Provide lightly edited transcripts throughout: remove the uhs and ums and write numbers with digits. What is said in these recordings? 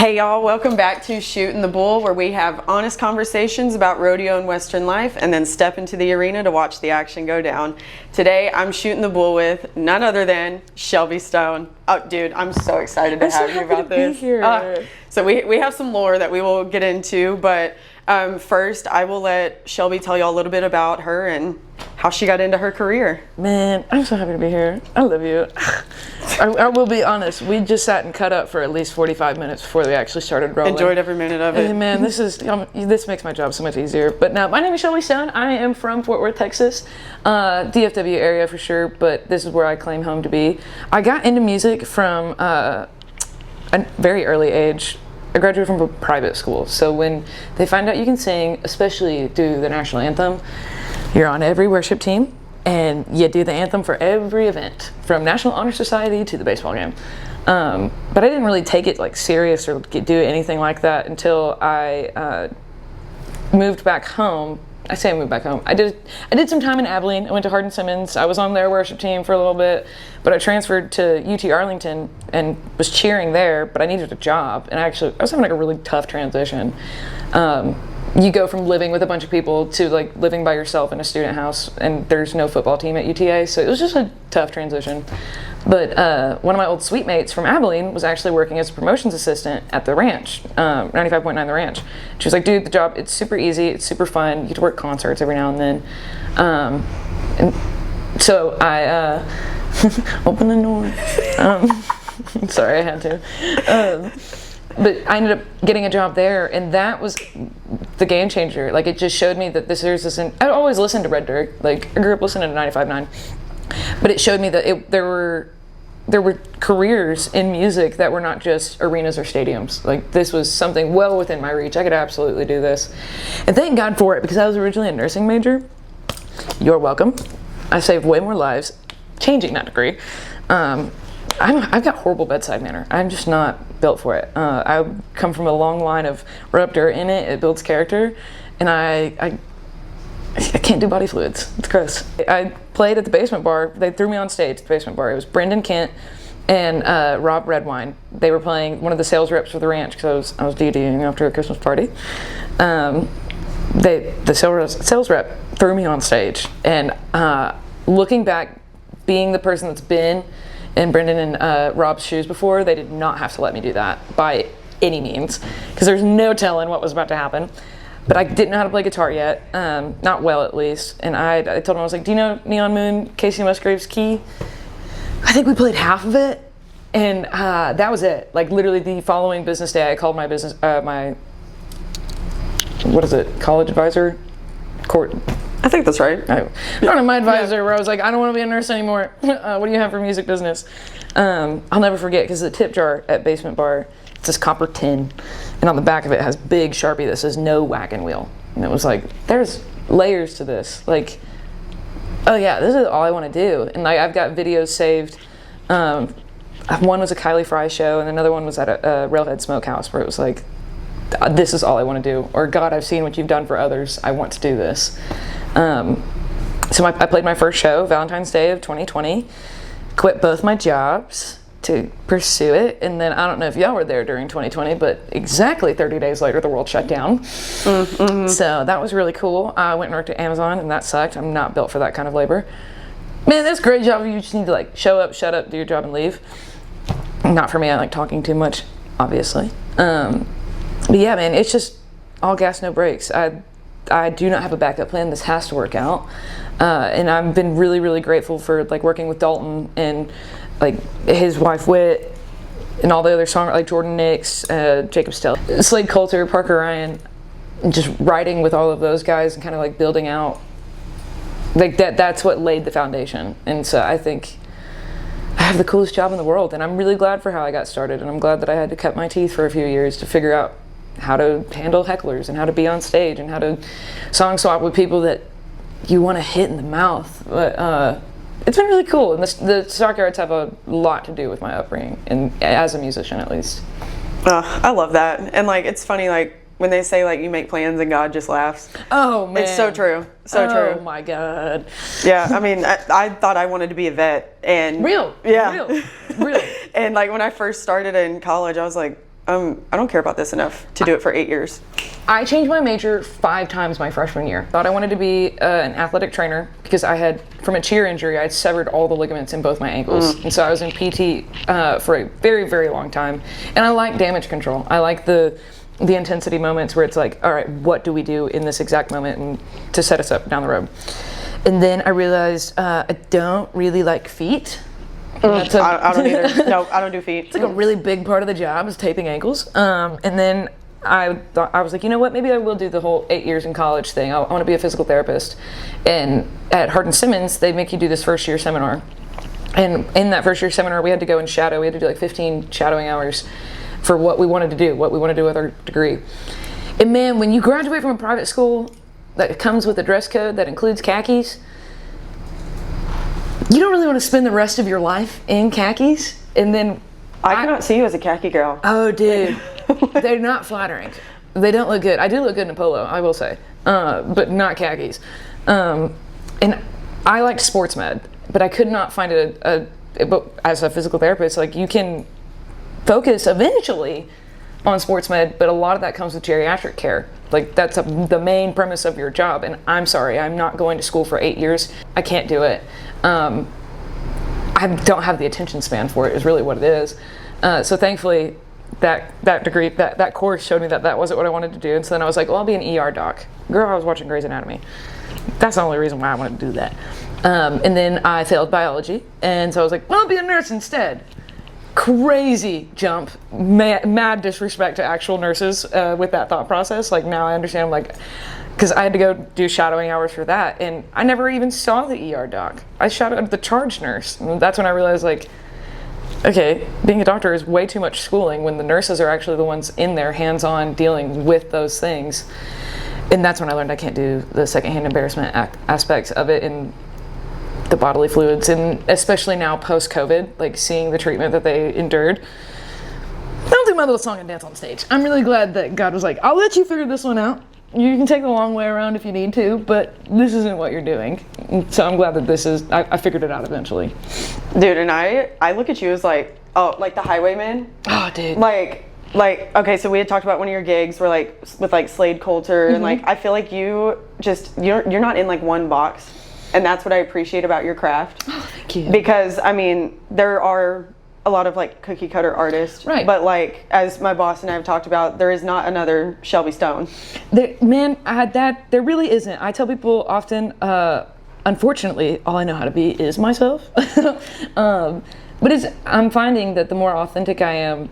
Hey y'all, welcome back to Shootin' the Bull, where we have honest conversations about rodeo and Western life and then step into the arena to watch the action go down. Today I'm shooting the bull with none other than Shelby Stone. Oh dude, I'm so excited to have you about this. So we have some lore that we will get into, but first I will let Shelby tell y'all a little bit about her and how she got into her career. Man, I'm so happy to be here. I love you. I will be honest, we just sat and cut up for at least 45 minutes before we actually started rolling. Enjoyed every minute of it. Hey, man, this makes my job so much easier. But now, my name is Shelby Stone. I am from Fort Worth, Texas, DFW area for sure, but this is where I claim home to be. I got into music from a very early age. I graduated from a private school, so when they find out you can sing, especially do the national anthem, you're on every worship team, and you do the anthem for every event, from National Honor Society to the baseball game. But I didn't really take it like serious or do anything like that until I moved back home. I say I moved back home. I did some time in Abilene. I went to Hardin-Simmons. I was on their worship team for a little bit, but I transferred to UT Arlington and was cheering there, but I needed a job. And I was having like a really tough transition. You go from living with a bunch of people to like living by yourself in a student house, and there's no football team at UTA, so it was just a tough transition. But one of my old suite mates from Abilene was actually working as a promotions assistant at the ranch, 95.9 The Ranch. She was like, dude, the job, it's super easy, it's super fun, you get to work concerts every now and then. And so I open the door. Sorry, I had to. But I ended up getting a job there, and that was the game changer. Like, it just showed me that I always listened to Red Dirt. Like, I grew up listening to 95.9, but it showed me that there were careers in music that were not just arenas or stadiums. Like, this was something well within my reach. I could absolutely do this, and thank God for it, because I was originally a nursing major. You're welcome. I saved way more lives changing that degree. I've got horrible bedside manner. I'm just not built for it. I come from a long line of rub dirt in it. It builds character, and I can't do body fluids. It's gross. I played at the basement bar. They threw me on stage at the basement bar. It was Brendan Kent and Rob Redwine. They were playing one of the sales reps for the ranch, because I was DDing after a Christmas party. The sales rep threw me on stage, and looking back, being the person that's been in Brendan and Rob's shoes before, they did not have to let me do that by any means, because there's no telling what was about to happen. But I didn't know how to play guitar yet, not well at least. And I told him, I was like, do you know Neon Moon, Casey Musgrave's Key? I think we played half of it, and that was it. Like, literally the following business day, I called my college advisor? I think that's right. I don't know, my advisor, where I was like, I don't want to be a nurse anymore. What do you have for music business? I'll never forget, because the tip jar at Basement Bar, it's this copper tin, and on the back of it has big Sharpie that says no wagon wheel. And it was like, there's layers to this. Like, oh yeah, this is all I want to do. And like, I've got videos saved. One was a Kylie Fry show, and another one was at a Railhead Smokehouse, where it was like, this is all I want to do. Or, God, I've seen what you've done for others. I want to do this. So I played my first show, Valentine's Day of 2020, quit both my jobs to pursue it, and then I don't know if y'all were there during 2020, but exactly 30 days later, the world shut down. Mm-hmm. So that was really cool. I went and worked at Amazon, and that sucked. I'm not built for that kind of labor. Man, that's a great job. You just need to like show up, shut up, do your job, and leave. Not for me. I like talking too much, obviously. But yeah, man, it's just all gas, no brakes. I do not have a backup plan. This has to work out. And I've been really, really grateful for like working with Dalton and like his wife Whit and all the other songwriters like Jordan Nix, Jacob Stell, Slade Coulter, Parker Ryan, and just writing with all of those guys and kind of like building out like that's what laid the foundation. And so I think I have the coolest job in the world, and I'm really glad for how I got started, and I'm glad that I had to cut my teeth for a few years to figure out how to handle hecklers and how to be on stage and how to song swap with people that you want to hit in the mouth. But it's been really cool, and the stockyards have a lot to do with my upbringing, and as a musician at least. I love that. And like, it's funny, like when they say like you make plans and God just laughs. Oh man, it's so true. So true. Oh my God. Yeah, I mean, I thought I wanted to be a vet, and real. Yeah, real. And like when I first started in college, I was like, I don't care about this enough to do it for 8 years. I changed my major 5 times my freshman year. Thought I wanted to be an athletic trainer because I had, from a cheer injury, I had severed all the ligaments in both my ankles. And so I was in PT for a very, very long time. And I like damage control. I like the intensity moments where it's like, all right, what do we do in this exact moment and to set us up down the road? And then I realized I don't really like feet. I don't either. No, I don't do feet. It's like a really big part of the job is taping ankles. And then I was like, you know what, maybe I will do the whole 8 years in college thing. I want to be a physical therapist. And at Hardin-Simmons, they make you do this first year seminar. And in that first year seminar, we had to go and shadow. We had to do like 15 shadowing hours for what we wanted to do, what we want to do with our degree. And man, when you graduate from a private school that comes with a dress code that includes khakis, you don't really want to spend the rest of your life in khakis. And then I cannot see you as a khaki girl. Oh, dude. They're not flattering. They don't look good. I do look good in a polo, I will say, but not khakis. And I liked sports med, but I could not find but as a physical therapist, like you can focus eventually on sports med, but a lot of that comes with geriatric care. Like that's the main premise of your job. And I'm sorry, I'm not going to school for 8 years. I can't do it. I don't have the attention span for it is really what it is. So thankfully that degree, that course showed me that wasn't what I wanted to do. And so then I was like, well, I'll be an ER doc. Girl, I was watching Grey's Anatomy. That's the only reason why I wanted to do that. And then I failed biology. And so I was like, well, I'll be a nurse instead. Crazy jump, mad disrespect to actual nurses with that thought process. Like now I understand, like, because I had to go do shadowing hours for that, and I never even saw the ER doc. I shadowed the charge nurse, and that's when I realized, like, okay, being a doctor is way too much schooling when the nurses are actually the ones in there, hands-on, dealing with those things. And that's when I learned I can't do the secondhand embarrassment aspects of it in the bodily fluids, and especially now post-COVID, like seeing the treatment that they endured. I'll do my little song and dance on stage. I'm really glad that God was like, I'll let you figure this one out. You can take the long way around if you need to, but this isn't what you're doing. So I'm glad that I figured it out eventually. Dude, and I look at you as like, oh, like the Highwayman. Oh, dude. Like, okay, so we had talked about one of your gigs where like, with like Slade Coulter, and like, I feel like you're not in like one box. And that's what I appreciate about your craft. Oh, thank you. Because, I mean, there are a lot of like cookie cutter artists. Right. But like, as my boss and I have talked about, there is not another Shelby Stone. There really isn't. I tell people often, unfortunately, all I know how to be is myself. But I'm finding that the more authentic I am,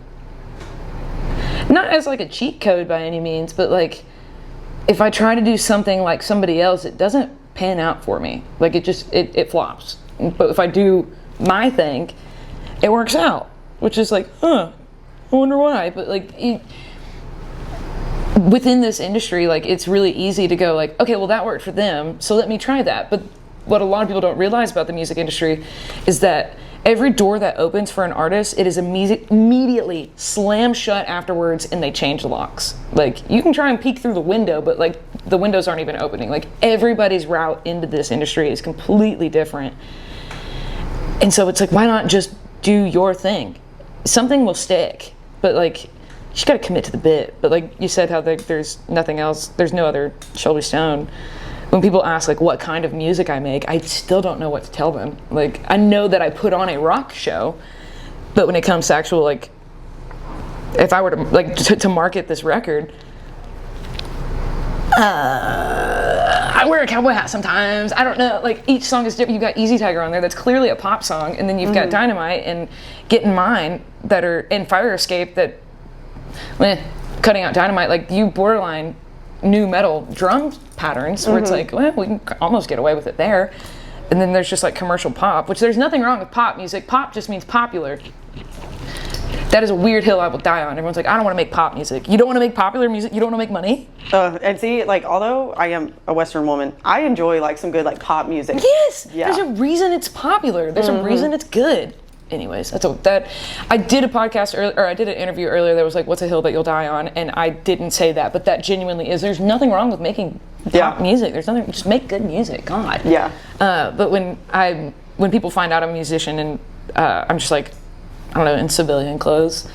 not as like a cheat code by any means, but like, if I try to do something like somebody else, it doesn't pan out for me. Like it flops. But if I do my thing, it works out, which is like, I wonder why. But like within this industry, like it's really easy to go like, okay, well that worked for them, so let me try that. But what a lot of people don't realize about the music industry is that every door that opens for an artist, it is immediately slammed shut afterwards, and they change the locks. Like you can try and peek through the window, but like the windows aren't even opening. Like everybody's route into this industry is completely different. And so it's like, why not just do your thing? Something will stick, but like you just got to commit to the bit. But like you said, how there's nothing else, there's no other Shelby Stone. When people ask like what kind of music I make, I still don't know what to tell them. Like I know that I put on a rock show, but when it comes to actual, like, if I were to like to market this record, I wear a cowboy hat sometimes. I don't know. Like each song is different. You've got Easy Tiger on there, that's clearly a pop song, and then you've got Dynamite and Get in Mine that are in Fire Escape that, cutting out Dynamite, like you borderline new metal drum patterns where it's like, well, we can almost get away with it there. And then there's just like commercial pop, which there's nothing wrong with pop music. Pop just means popular. That is a weird hill I will die on. Everyone's like, I don't want to make pop music. You don't want to make popular music? You don't want to make money? And see, like, although I am a Western woman, I enjoy like some good like pop music. Yes, yeah. There's a reason it's popular. There's a reason it's good. Anyways, I did a podcast or I did an interview earlier that was like, what's a hill that you'll die on? And I didn't say that, but that genuinely is. There's nothing wrong with making pop music. There's nothing, just make good music, God. Yeah. But when people find out I'm a musician and I'm just like, I don't know, in civilian clothes,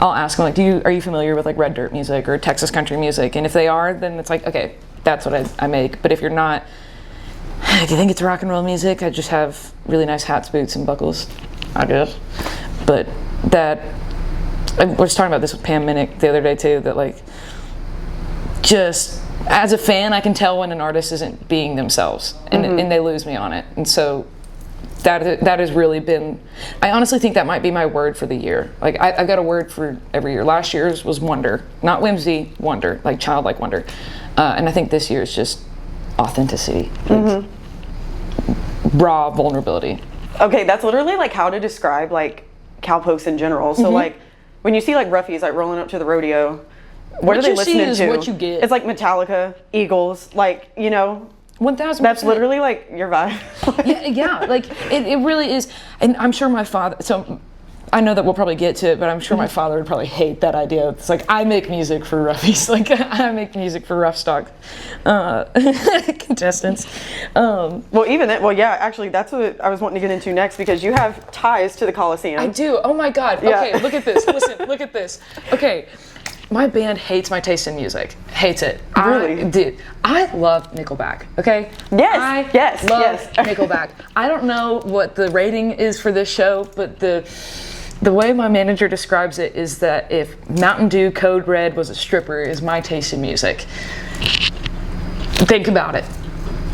I'll ask them like, are you familiar with like red dirt music or Texas country music? And if they are, then it's like, okay, that's what I make. But if you're not, do you think it's rock and roll music? I just have really nice hats, boots, and buckles, I guess. But I was talking about this with Pam Minnick the other day too, that like, just as a fan, I can tell when an artist isn't being themselves, and they lose me on it. And so that has really been, I honestly think that might be my word for the year. Like I've got a word for every year. Last year's was wonder, not whimsy, wonder, like childlike wonder. And I think this year is just authenticity, like raw vulnerability. Okay, that's literally like how to describe like cowpokes in general. So like when you see like roughies like rolling up to the rodeo, what are they listening to? What you get. It's like Metallica, Eagles, like, you know, 1,000%. That's literally like your vibe. yeah, like it really is. And I'm sure my father, so I know that we'll probably get to it, but I'm sure my father would probably hate that idea. It's like, I make music for roughies. Like, I make music for rough stock contestants. Well, yeah, actually, that's what I was wanting to get into next, because you have ties to the Coliseum. I do. Oh my God. Yeah. Okay, look at this. Listen, look at this. Okay. My band hates my taste in music. Hates it. Really? I love Nickelback, okay? Yes. I love Nickelback. I don't know what the rating is for this show, but the way my manager describes it is that if Mountain Dew Code Red was a stripper, is my taste in music. Think about it.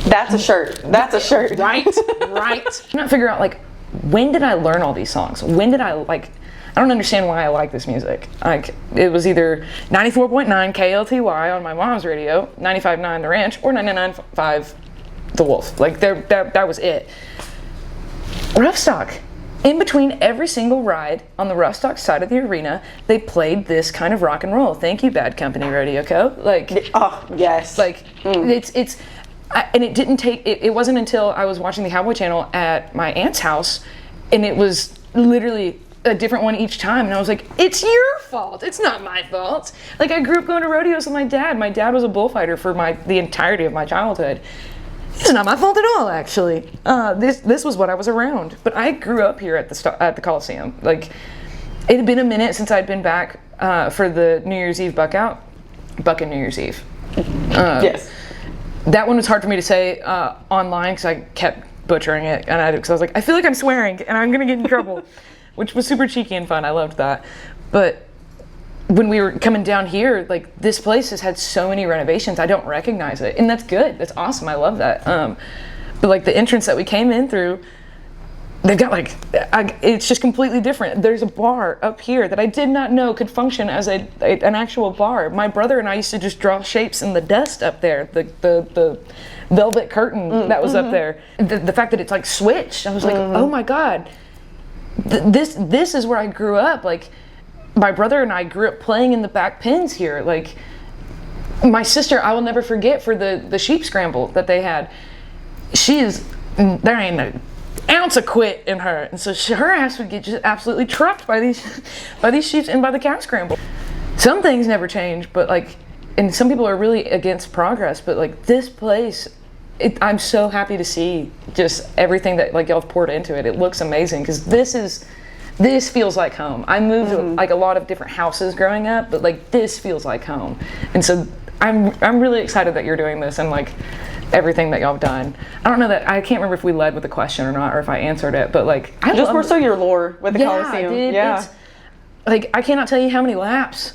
That's a shirt. Right? I'm trying to figure out, like, when did I learn all these songs? When did I, like, I don't understand why I like this music. Like, it was either 94.9 KLTY on my mom's radio, 95.9 The Ranch, or 99.5 The Wolf. Like, that was it. Rough Stock. In between every single ride on the Rough Stock side of the arena, they played this kind of rock and roll. Thank you, Bad Company Radio Co. Like, oh yes. Like, and it didn't take. It wasn't until I was watching the Cowboy Channel at my aunt's house, and it was literally a different one each time, and I was like, it's your fault, it's not my fault. Like, I grew up going to rodeos with my dad. My dad was a bullfighter for the entirety of my childhood. It's not my fault at all, actually. This was what I was around. But I grew up here at the Coliseum. Like, it had been a minute since I'd been back for the New Year's Eve Buckin' New Year's Eve. Yes. That one was hard for me to say online because I kept butchering it, and because I was like, I feel like I'm swearing and I'm gonna get in trouble. Which was super cheeky and fun. I loved that. But when we were coming down here, like, this place has had so many renovations, I don't recognize it. And that's good. That's awesome. I love that. But like the entrance that we came in through, they've got like, it's just completely different. There's a bar up here that I did not know could function as an actual bar. My brother and I used to just draw shapes in the dust up there. The velvet curtain that was up there. The fact that it's like switched, I was like, oh my God. This is where I grew up. Like, my brother and I grew up playing in the back pins here. Like, my sister, I will never forget, for the sheep scramble that they had, there ain't an ounce of quit in her, and so her ass would get just absolutely trucked by these sheep and by the cow scramble. Some things never change, but like, and some people are really against progress, but like, this place, I'm so happy to see just everything that like y'all have poured into it. It looks amazing, because this feels like home. I moved to like a lot of different houses growing up, but like, this feels like home. And so I'm really excited that you're doing this, and like everything that y'all have done. I don't know that, I can't remember if we led with a question or not, or if I answered it, but like, I just more so your lore with the Coliseum. Dude, yeah, like, I cannot tell you how many laps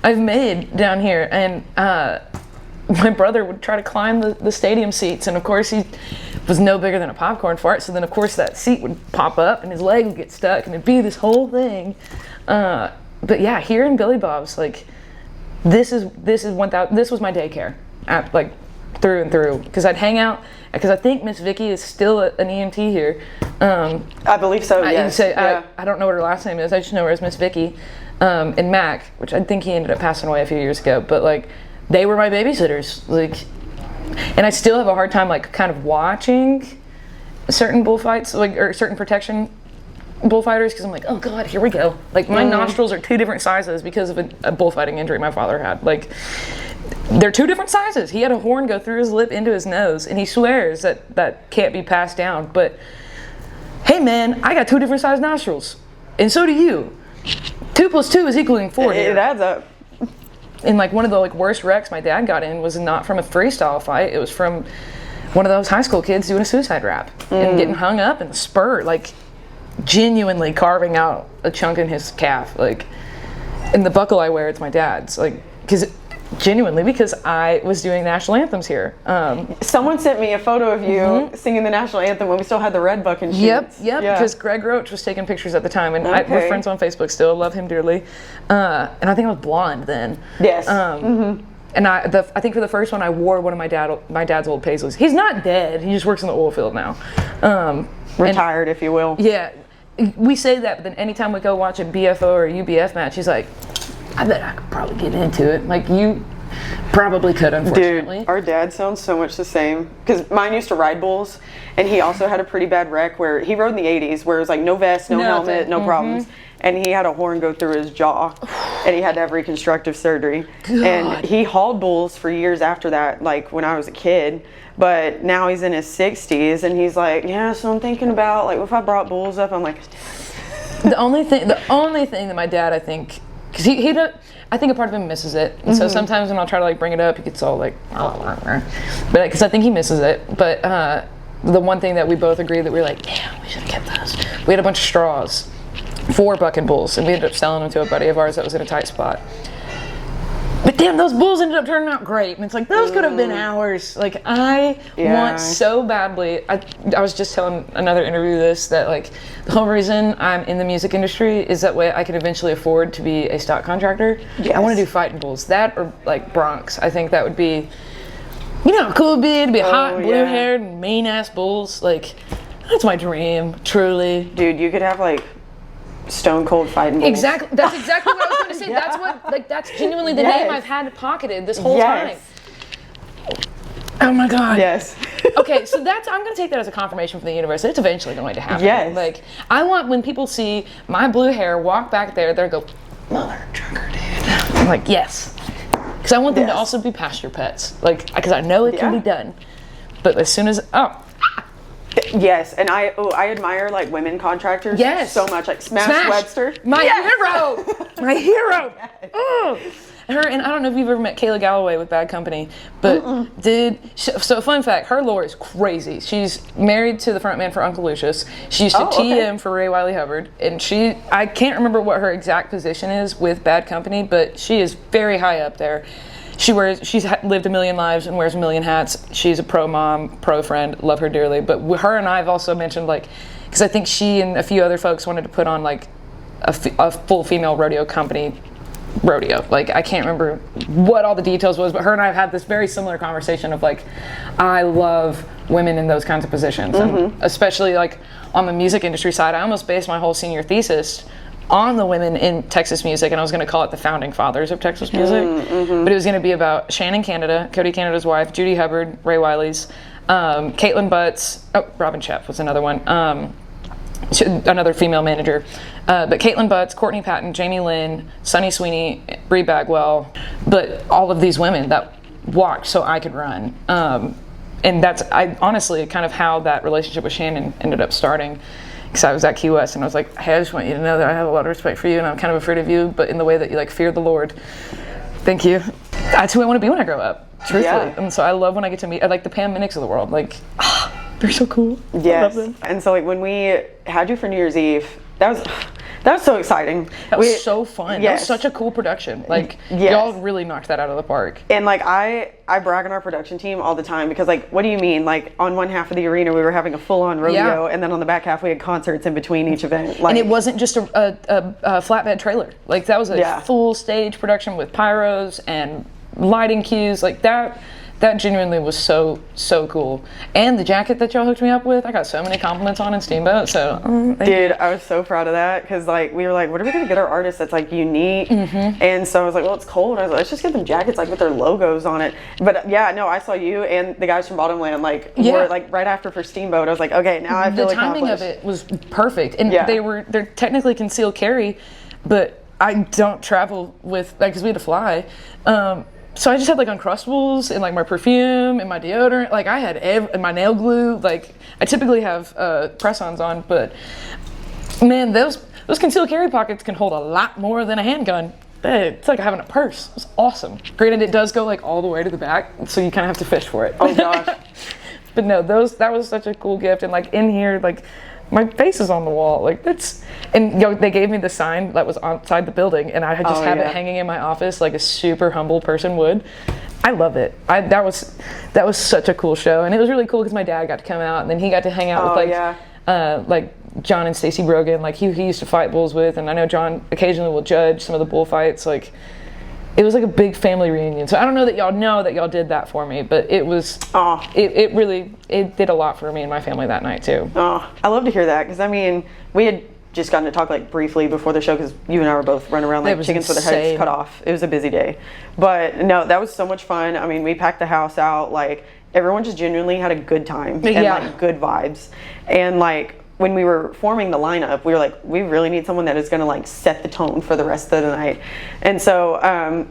I've made down here, and my brother would try to climb the stadium seats, and of course he was no bigger than a popcorn fart, so then of course that seat would pop up and his leg would get stuck, and it'd be this whole thing. But yeah, here in Billy Bob's, like, this was my daycare, like, through and through, because I'd hang out, because I think Miss Vicky is still an EMT here. I believe so, yes. I don't know what her last name is, I just know her as Miss Vicky, and Mac, which I think he ended up passing away a few years ago, but like, they were my babysitters, like, and I still have a hard time, like, kind of watching certain bullfights, like, or certain protection bullfighters, because I'm like, oh God, here we go. Like, my nostrils are 2 different sizes because of a bullfighting injury my father had. Like, they're 2 different sizes. He had a horn go through his lip into his nose, and he swears that can't be passed down. But hey, man, I got 2 different size nostrils, and so do you. 2 + 2 is equaling 4 here. It adds up. And like one of the like worst wrecks my dad got in was not from a freestyle fight. It was from one of those high school kids doing a suicide rap and getting hung up in the spur, like genuinely carving out a chunk in his calf. Like, and the buckle I wear, it's my dad's. Like, because I was doing national anthems here. Someone sent me a photo of you singing the national anthem when we still had the red buck and sheets. Yep, because Greg Roach was taking pictures at the time, and we're friends on Facebook still, love him dearly. And I think I was blonde then. Yes. And I think for the first one, I wore one of my dad's old paisleys. He's not dead, he just works in the oil field now. Retired, if you will. Yeah, we say that, but then anytime we go watch a BFO or a UBF match, he's like, I bet I could probably get into it. Like, you probably could, unfortunately. Dude, our dad sounds so much the same. Because mine used to ride bulls, and he also had a pretty bad wreck where he rode in the 80s, where it was like no vest, no helmet, no problems. And he had a horn go through his jaw, and he had to have reconstructive surgery. God. And he hauled bulls for years after that, like when I was a kid. But now he's in his 60s, and he's like, yeah, so I'm thinking about, like, if I brought bulls up, I'm like, the only thing that my dad, I think, because I think a part of him misses it. And so sometimes when I'll try to like bring it up, he gets all like, but because I think he misses it. But the one thing that we both agreed that we were like, yeah, we should have kept those. We had a bunch of straws for bucking bulls, and we ended up selling them to a buddy of ours that was in a tight spot. But damn, those bulls ended up turning out great. And it's like, those could have been ours. Like, I want so badly. I was just telling another interview this, that like, the whole reason I'm in the music industry is that way I can eventually afford to be a stock contractor. Yes. I want to do fighting bulls. That or like broncs. I think that would be, you know, how cool it would be to be hot, blue-haired, mean-ass bulls. Like, that's my dream, truly. dude, you could have like stone cold fighting bulls. Exactly. That's exactly what I was going to say. That's what, like, that's genuinely the name I've had pocketed this whole time. Oh my God. Yes. Okay, so I'm going to take that as a confirmation from the universe that it's eventually going to happen. Yes. Like, I want when people see my blue hair walk back there, they'll go, mother trucker, dude. I'm like, yes. Because I want them to also be pasture pets. Like, because I know it can be done. But as soon as, Yes, and I admire like women contractors so much, like Smash Webster. My hero! My hero! Yes. Her, and I don't know if you've ever met Kayla Galloway with Bad Company, but so fun fact, her lore is crazy. She's married to the frontman for Uncle Lucius. She used to TM for Ray Wiley Hubbard, and I can't remember what her exact position is with Bad Company, but she is very high up there. She's lived a million lives and wears a million hats. She's a pro mom, pro friend, love her dearly. But her and I have also mentioned, like, because I think she and a few other folks wanted to put on like a full female rodeo company, Rodeo. Like, I can't remember what all the details was, but her and I have had this very similar conversation of like, I love women in those kinds of positions, and especially like on the music industry side. I almost based my whole senior thesis on the women in Texas music, and I was going to call it the founding fathers of Texas music, but it was going to be about Shannon Canada, Cody Canada's wife, Judy Hubbard, Ray Wiley's, Caitlin Butts, Robin Shepp was another one, another female manager, but Caitlin Butts, Courtney Patton, Jamie Lynn, Sunny Sweeney, Bree Bagwell, but all of these women that walked so I could run, and that's honestly kind of how that relationship with Shannon ended up starting. Because I was at Key West and I was like, hey, I just want you to know that I have a lot of respect for you and I'm kind of afraid of you, but in the way that you like fear the Lord. Thank you. That's who I want to be when I grow up, truthfully. Yeah. And so I love when I get to meet like the Pam Minnix of the world. Like, they're so cool. Yes. I love them. And so like when we had you for New Year's Eve, that was so exciting. That was so fun. That was such a cool production. Like, y'all really knocked that out of the park. And like I brag on our production team all the time because like, what do you mean? Like on one half of the arena we were having a full-on rodeo, and then on the back half we had concerts in between each event. Like, and it wasn't just a flatbed trailer. Like that was a full stage production with pyros and lighting cues. Like that genuinely was so cool. And the jacket that y'all hooked me up with, I got so many compliments on in Steamboat. So, dude, I was so proud of that because like we were like, what are we gonna get our artists that's like unique? And so I was like, well, it's cold. I was like, let's just get them jackets like with their logos on it. But yeah, no, I saw you and the guys from Bottomland were like right after for Steamboat. I was like, okay, now I feel the timing of it was perfect, and they're technically concealed carry, but I don't travel with like because we had to fly. So I just had like Uncrustables and like my perfume and my deodorant. Like I had and my nail glue. Like I typically have press-ons on, but man, those those concealed carry pockets can hold a lot more than a handgun. It's like having a purse. It was awesome. Granted, it does go like all the way to the back, so you kind of have to fish for it. Oh gosh. But no, that was such a cool gift. And like in here, like my face is on the wall. Like that's, and they gave me the sign that was outside the building, and I just have it hanging in my office like a super humble person would. I love it. That was such a cool show, and it was really cool because my dad got to come out, and then he got to hang out with like John and Stacy Brogan, like he used to fight bulls with, and I know John occasionally will judge some of the bullfights. Like it was like a big family reunion. So I don't know that y'all did that for me, but it was it really did a lot for me and my family that night too. Oh, I love to hear that, because I mean we had just gotten to talk like briefly before the show, because you and I were both running around like chickens with their heads cut off. It was a busy day, but no, that was so much fun. I mean, we packed the house out, like everyone just genuinely had a good time and like good vibes. And like when we were forming the lineup, we were like, we really need someone that is going to like set the tone for the rest of the night. And so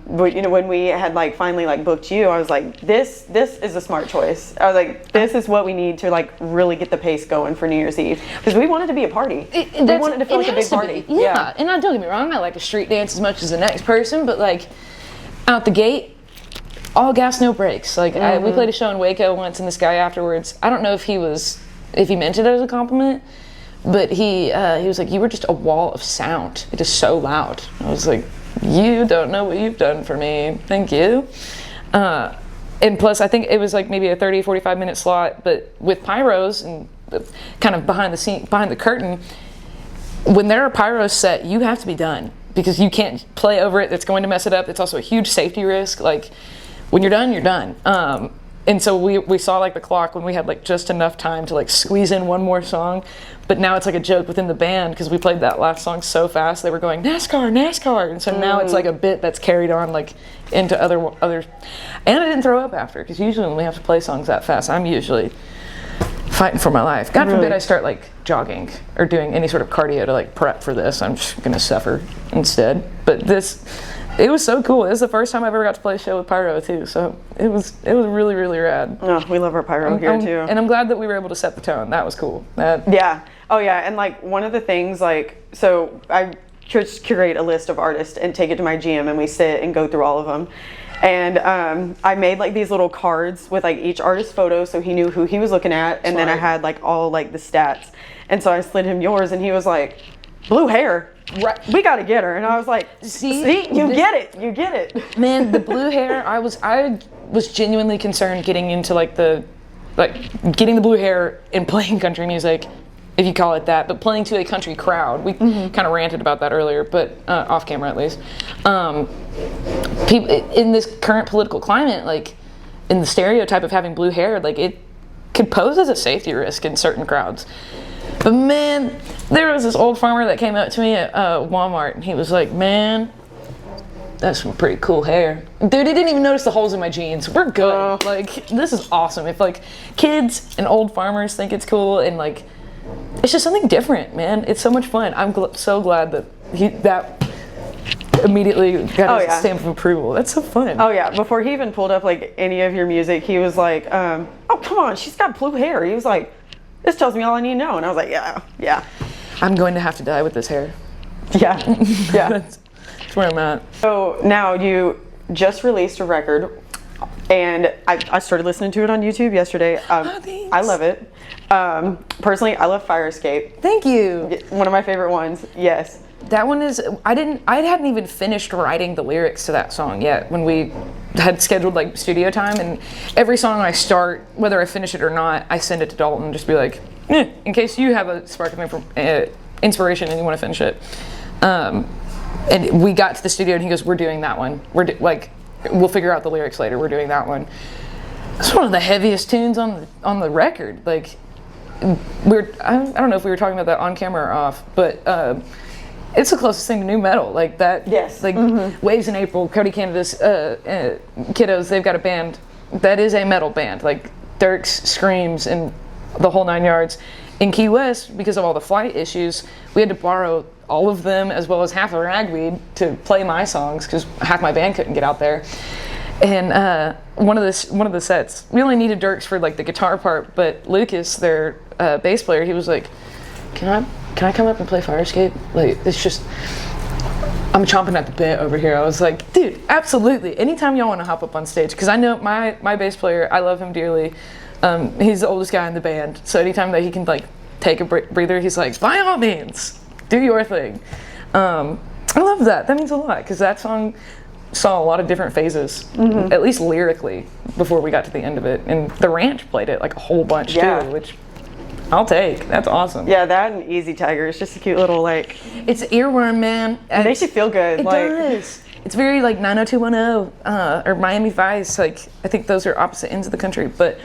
but, you know, when we had like finally like booked you, I was like, this is a smart choice. I was like, this is what we need to like really get the pace going for New Year's Eve, because we wanted to be a party. We wanted to feel like a big party. Yeah, and don't get me wrong, I like a street dance as much as the next person, but like out the gate, all gas, no brakes. Like we played a show in Waco once, and this guy afterwards, I don't know if he meant it as a compliment, but he was like, you were just a wall of sound. It is so loud. I was like, you don't know what you've done for me. Thank you. And plus, I think it was like maybe a 30, 45 minute slot, but with pyros and kind of behind the curtain, when there are pyros set, you have to be done, because you can't play over it. It's going to mess it up. It's also a huge safety risk. Like when you're done, you're done. And so we saw like the clock when we had like just enough time to like squeeze in one more song, but now it's like a joke within the band because we played that last song so fast they were going NASCAR, and so now it's like a bit that's carried on like into other. And I didn't throw up after, because usually when we have to play songs that fast, I'm usually fighting for my life. God forbid I start like jogging or doing any sort of cardio to like prep for this. I'm just gonna suffer instead. But it was so cool. It was the first time I ever got to play a show with pyro too, so it was really, really rad. Oh, we love our pyro here too. And I'm glad that we were able to set the tone. That was cool. Yeah. Oh yeah, and like one of the things, like, so I just curate a list of artists and take it to my GM, and we sit and go through all of them. And I made like these little cards with like each artist's photo, so he knew who he was looking at, and then I had like all like the stats. And so I slid him yours, and he was like, blue hair. Right. We got to get her. And I was like, see, you get it. Man, the blue hair, I was genuinely concerned getting into getting the blue hair and playing country music, if you call it that, but playing to a country crowd. We kind of ranted about that earlier, but off camera at least. People in this current political climate, like in the stereotype of having blue hair, like it could pose as a safety risk in certain crowds. But man, there was this old farmer that came up to me at Walmart, and he was like, man, that's some pretty cool hair. Dude, he didn't even notice the holes in my jeans. We're good. Like, this is awesome. If like kids and old farmers think it's cool, and like, it's just something different, man. It's so much fun. I'm so glad that that immediately got his stamp of approval. That's so fun. Oh yeah, before he even pulled up like any of your music, he was like, oh come on, she's got blue hair. He was like, this tells me all I need to know. And I was like, yeah. I'm going to have to die with this hair. Yeah. That's where I'm at. So now you just released a record, and I started listening to it on YouTube yesterday. I love it. Personally, I love Fire Escape. Thank you. One of my favorite ones. Yes. That one is, I hadn't even finished writing the lyrics to that song yet when we had scheduled like studio time, and every song I start, whether I finish it or not, I send it to Dalton, just be like, in case you have a spark of inspiration and you want to finish it. And we got to the studio and he goes, we're doing that one. We'll figure out the lyrics later. We're doing that one. It's one of the heaviest tunes on the record. Like, I don't know if we were talking about that on camera or off, but it's the closest thing to new metal, like that. Yes. Like Waves in April, Cody Canada's Kiddos, they've got a band that is a metal band. Like Dirk's screams and the whole 9 yards. In Key West, because of all the flight issues, we had to borrow all of them as well as half of Ragweed to play my songs because half my band couldn't get out there. And one of the sets, we only needed Dirk's for like the guitar part, but Lucas, their bass player, he was like, can I come up and play fire escape? Like, it's just, I'm chomping at the bit over here. I was like, dude, absolutely. Anytime y'all want to hop up on stage, because I know my bass player, I love him dearly. He's the oldest guy in the band, so anytime that he can like take a breather, he's like, by all means, do your thing. I love that. That means a lot, because that song saw a lot of different phases, at least lyrically, before we got to the end of it. And the Ranch played it like a whole bunch too, which I'll take. That's awesome. Yeah, that and Easy Tiger. It's just a cute little like. It's earworm, man. It makes you feel good. It does. It's very like 90210 or Miami Vice. Like, I think those are opposite ends of the country, but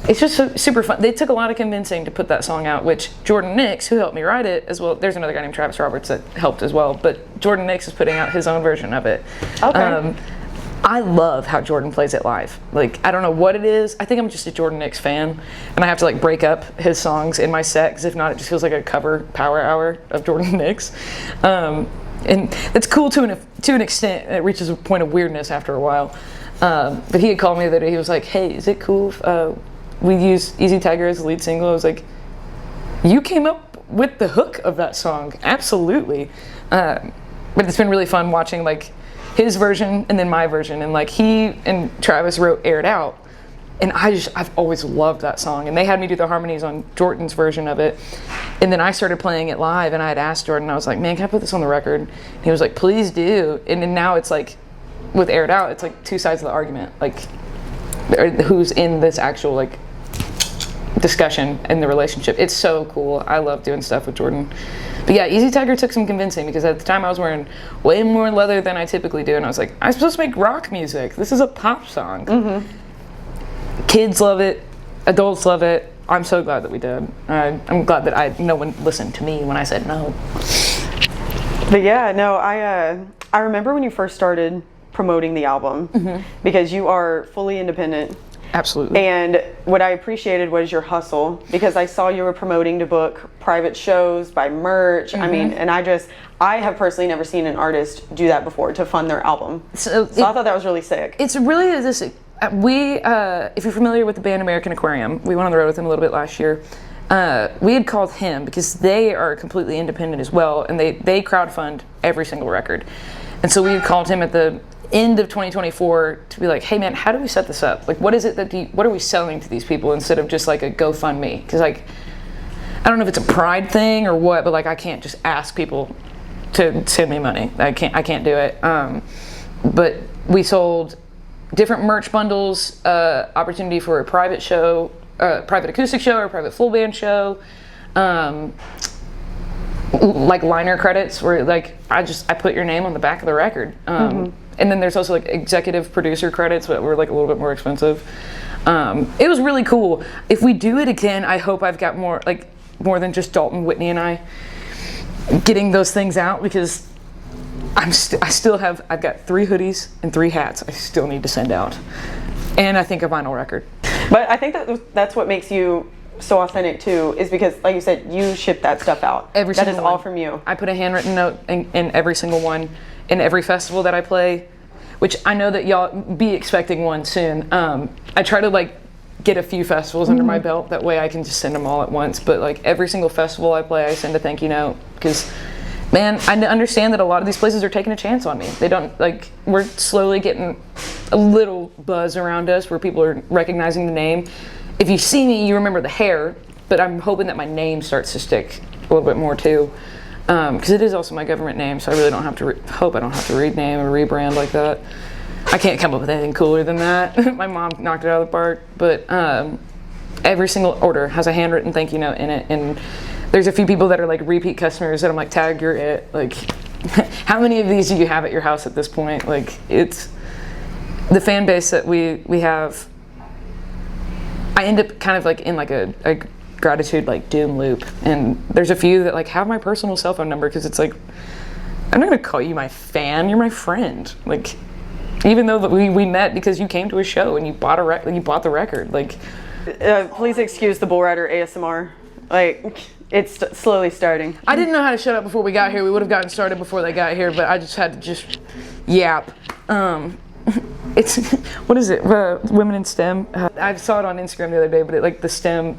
it's just super fun. They took a lot of convincing to put that song out, which Jordan Nix, who helped me write it as well. There's another guy named Travis Roberts that helped as well, but Jordan Nix is putting out his own version of it. Okay. I love how Jordan plays it live. Like, I don't know what it is. I think I'm just a Jordan Nix fan, and I have to like break up his songs in my set, because if not, it just feels like a cover power hour of Jordan Nix. And it's cool to an extent. It reaches a point of weirdness after a while. But he had called me the other day. He was like, "Hey, is it cool if we use Easy Tiger as the lead single?" I was like, "You came up with the hook of that song, absolutely." But it's been really fun watching like his version and then my version, and like he and Travis wrote Aired Out, and I've always loved that song, and they had me do the harmonies on Jordan's version of it, and then I started playing it live, and I had asked Jordan, I was like, "Man, can I put this on the record?" And he was like, "Please do." And then now it's like, with Aired Out, it's like two sides of the argument, like who's in this actual like discussion in the relationship. It's so cool. I love doing stuff with Jordan. But yeah, Easy Tiger took some convincing, because at the time I was wearing way more leather than I typically do, and I was like, I'm supposed to make rock music. This is a pop song. Kids love it. Adults love it. I'm so glad that we did. I'm glad that no one listened to me when I said no. But yeah, no, I remember when you first started promoting the album, because you are fully independent. Absolutely. And what I appreciated was your hustle, because I saw you were promoting to book private shows, buy merch. I mean, and I have personally never seen an artist do that before, to fund their album. So I thought that was really sick. It's really this. If you're familiar with the band American Aquarium, we went on the road with them a little bit last year. We had called him because they are completely independent as well, and they crowdfund every single record. And so we had called him at the end of 2024 to be like, "Hey man, how do we set this up? Like, what is it what are we selling to these people, instead of just like a GoFundMe?" Because like, I don't know if it's a pride thing or what, but like, I can't just ask people to send me money. I can't do it. But we sold different merch bundles, opportunity for a private show, private acoustic show or private full band show, like liner credits where like I put your name on the back of the record. And then there's also like executive producer credits that were like a little bit more expensive. It was really cool. If we do it again, I hope I've got more than just Dalton, Whitney, and I getting those things out, because I've got 3 hoodies and 3 hats I still need to send out, and I think a vinyl record. But I think that's what makes you so authentic too, is because, like you said, you ship that stuff out. That is all from you. I put a handwritten note in every single one, in every festival that I play, which I know that y'all be expecting one soon. I try to like get a few festivals under my belt, that way I can just send them all at once. But like every single festival I play, I send a thank you note, because man, I understand that a lot of these places are taking a chance on me. They don't like, we're slowly getting a little buzz around us where people are recognizing the name. If you see me, you remember the hair, but I'm hoping that my name starts to stick a little bit more too. Because it is also my government name, so I really don't have to hope I don't have to rename or rebrand like that. I can't come up with anything cooler than that. My mom knocked it out of the park. But every single order has a handwritten thank you note in it, and there's a few people that are like repeat customers that I'm like, tag, you're it. Like, how many of these do you have at your house at this point? Like, it's the fan base that we have. I end up kind of like in like a gratitude like doom loop, and there's a few that like have my personal cell phone number, because it's like, I'm not gonna call you my fan, you're my friend. Like, even though we met because you came to a show and you bought the record. Like, please excuse the bull rider ASMR. Like, it's slowly starting. I didn't know how to shut up before we got here. We would have gotten started before they got here, but I just had to just yap. It's, what is it? Women in STEM. I saw it on Instagram the other day, but it like the STEM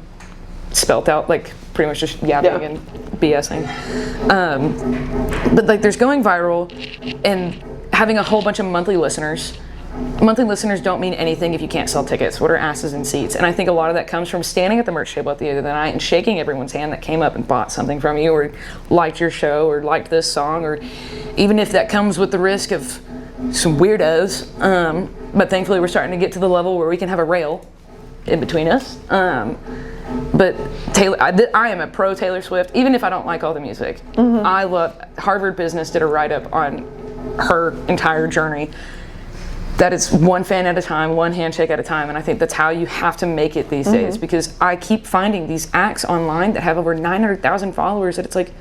spelt out like pretty much just yapping and BSing. But like there's going viral and having a whole bunch of monthly listeners. Monthly listeners don't mean anything if you can't sell tickets. What are asses in seats? And I think a lot of that comes from standing at the merch table at the end of the night and shaking everyone's hand that came up and bought something from you or liked your show or liked this song, or even if that comes with the risk of some weirdos. But thankfully we're starting to get to the level where we can have a rail in between us. But Taylor, I am a pro Taylor Swift, even if I don't like all the music. I love, Harvard Business did a write-up on her entire journey. That is one fan at a time, one handshake at a time, and I think that's how you have to make it these days, because I keep finding these acts online that have over 900,000 followers that it's like,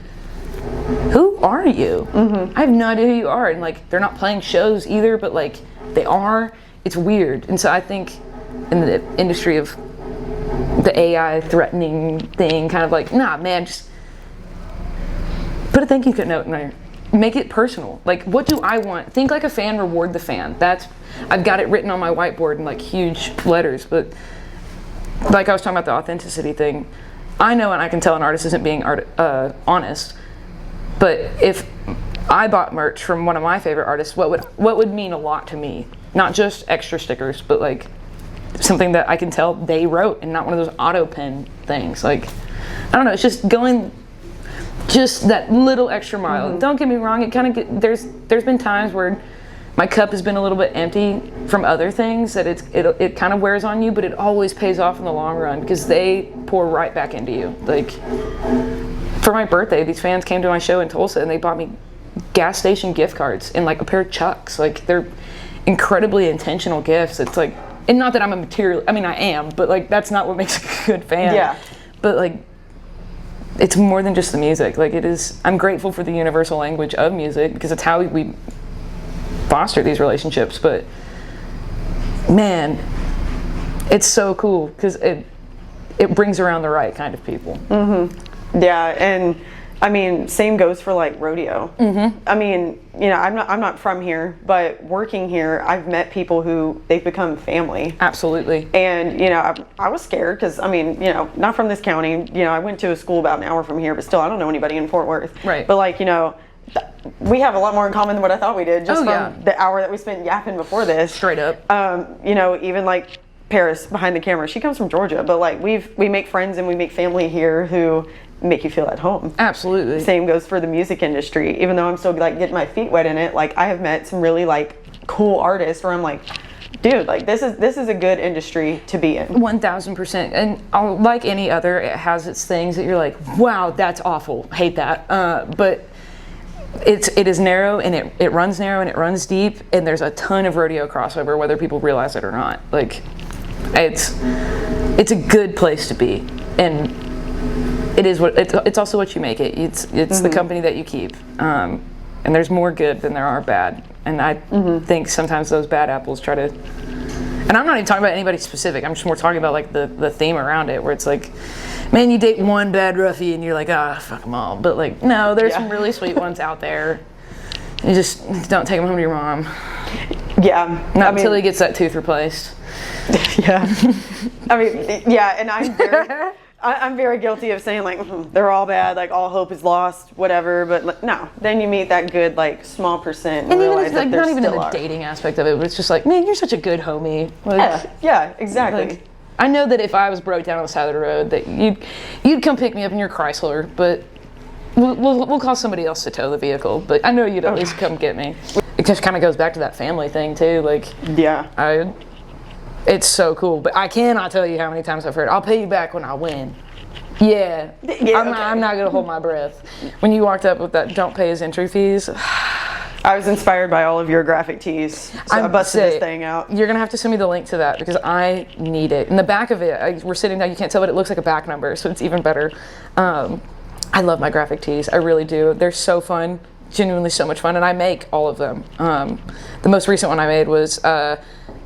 who are you? I have no idea who you are, and like they're not playing shows either, but like they are. It's weird, and so I think in the industry of the AI threatening thing, kind of like, nah, man, just put a thank you note in there. Make it personal. Like, what do I want? Think like a fan, reward the fan. I've got it written on my whiteboard in like huge letters, but like I was talking about the authenticity thing, I know and I can tell an artist isn't being honest, but if I bought merch from one of my favorite artists, what would mean a lot to me? Not just extra stickers, but like something that I can tell they wrote and not one of those auto pen things. Like, I don't know, it's just going just that little extra mile. Don't get me wrong, it kind of there's been times where my cup has been a little bit empty from other things that it kind of wears on you, but it always pays off in the long run because they pour right back into you. Like for my birthday, these fans came to my show in Tulsa and they bought me gas station gift cards and like a pair of Chucks. Like they're incredibly intentional gifts. It's like, and not that I'm a material, I mean I am, but like that's not what makes a good fan. Yeah. But like it's more than just the music. Like it is, I'm grateful for the universal language of music because it's how we foster these relationships. But man, it's so cool because it brings around the right kind of people. Yeah, and I mean, same goes for like Rodeo. I mean, you know, I'm not from here, but working here, I've met people who they've become family. Absolutely. And you know, I was scared because I mean, you know, not from this county. You know, I went to a school about an hour from here, but still, I don't know anybody in Fort Worth. Right. But like, you know, we have a lot more in common than what I thought we did. Just from the hour that we spent yapping before this. Straight up. You know, even like Paris behind the camera, she comes from Georgia, but like we make friends and we make family here who make you feel at home. Absolutely. Same goes for the music industry. Even though I'm still like getting my feet wet in it, like I have met some really like cool artists where I'm like, dude, like this is a good industry to be in. 1000%. And like any other, it has its things that you're like, wow, that's awful. Hate that. But it is narrow and it runs narrow and it runs deep, and there's a ton of rodeo crossover whether people realize it or not. Like it's a good place to be, and it is what it's also what you make it. It's the company that you keep, and there's more good than there are bad. And I think sometimes those bad apples try to. And I'm not even talking about anybody specific. I'm just more talking about like the theme around it, where it's like, man, you date one bad roughie and you're like, fuck them all. But like, no, there's some really sweet ones out there. You just don't take them home to your mom. Yeah. Not until he gets that tooth replaced. Yeah. I mean, yeah, and I'm very guilty of saying like they're all bad, like all hope is lost, whatever. But like, no, then you meet that good like small percent, and even realize if, like, that not even in the are. dating aspect of it, but it's just like, man, you're such a good homie. Like, yeah, exactly. Like, I know that if I was broke down on the side of the road, that you'd come pick me up in your Chrysler, but we'll call somebody else to tow the vehicle. But I know you'd at least come get me. It just kind of goes back to that family thing too. Like, yeah, it's so cool. But I cannot tell you how many times I've heard, "I'll pay you back when I win." Yeah, I'm not gonna hold my breath. When you walked up with that, don't pay his entry fees. I was inspired by all of your graphic tees, so I busted this thing out. You're gonna have to send me the link to that because I need it. In the back of it, we're sitting down. You can't tell, but it looks like a back number, so it's even better. I love my graphic tees. I really do. They're so fun, genuinely so much fun, and I make all of them. The most recent one I made was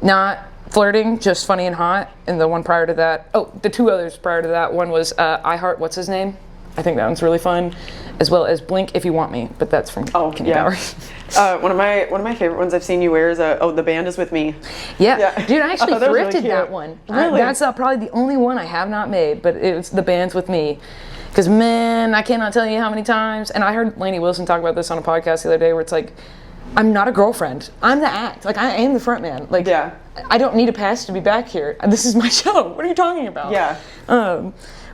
not flirting, just funny and hot, and the one prior to that, the two others prior to that, one was I Heart What's His Name. I think that one's really fun, as well as Blink If You Want Me, but that's from Kenny Bowers. One of my favorite ones I've seen you wear is The Band Is With Me. Yeah. Dude, I actually thrifted really that one. Really? That's probably the only one I have not made, but it's The Band's With Me. Because, man, I cannot tell you how many times, and I heard Lainey Wilson talk about this on a podcast the other day, where it's like, I'm not a girlfriend. I'm the act. Like, I am the front man. Like, Yeah. I don't need a pass to be back here. This is my show. What are you talking about? Yeah.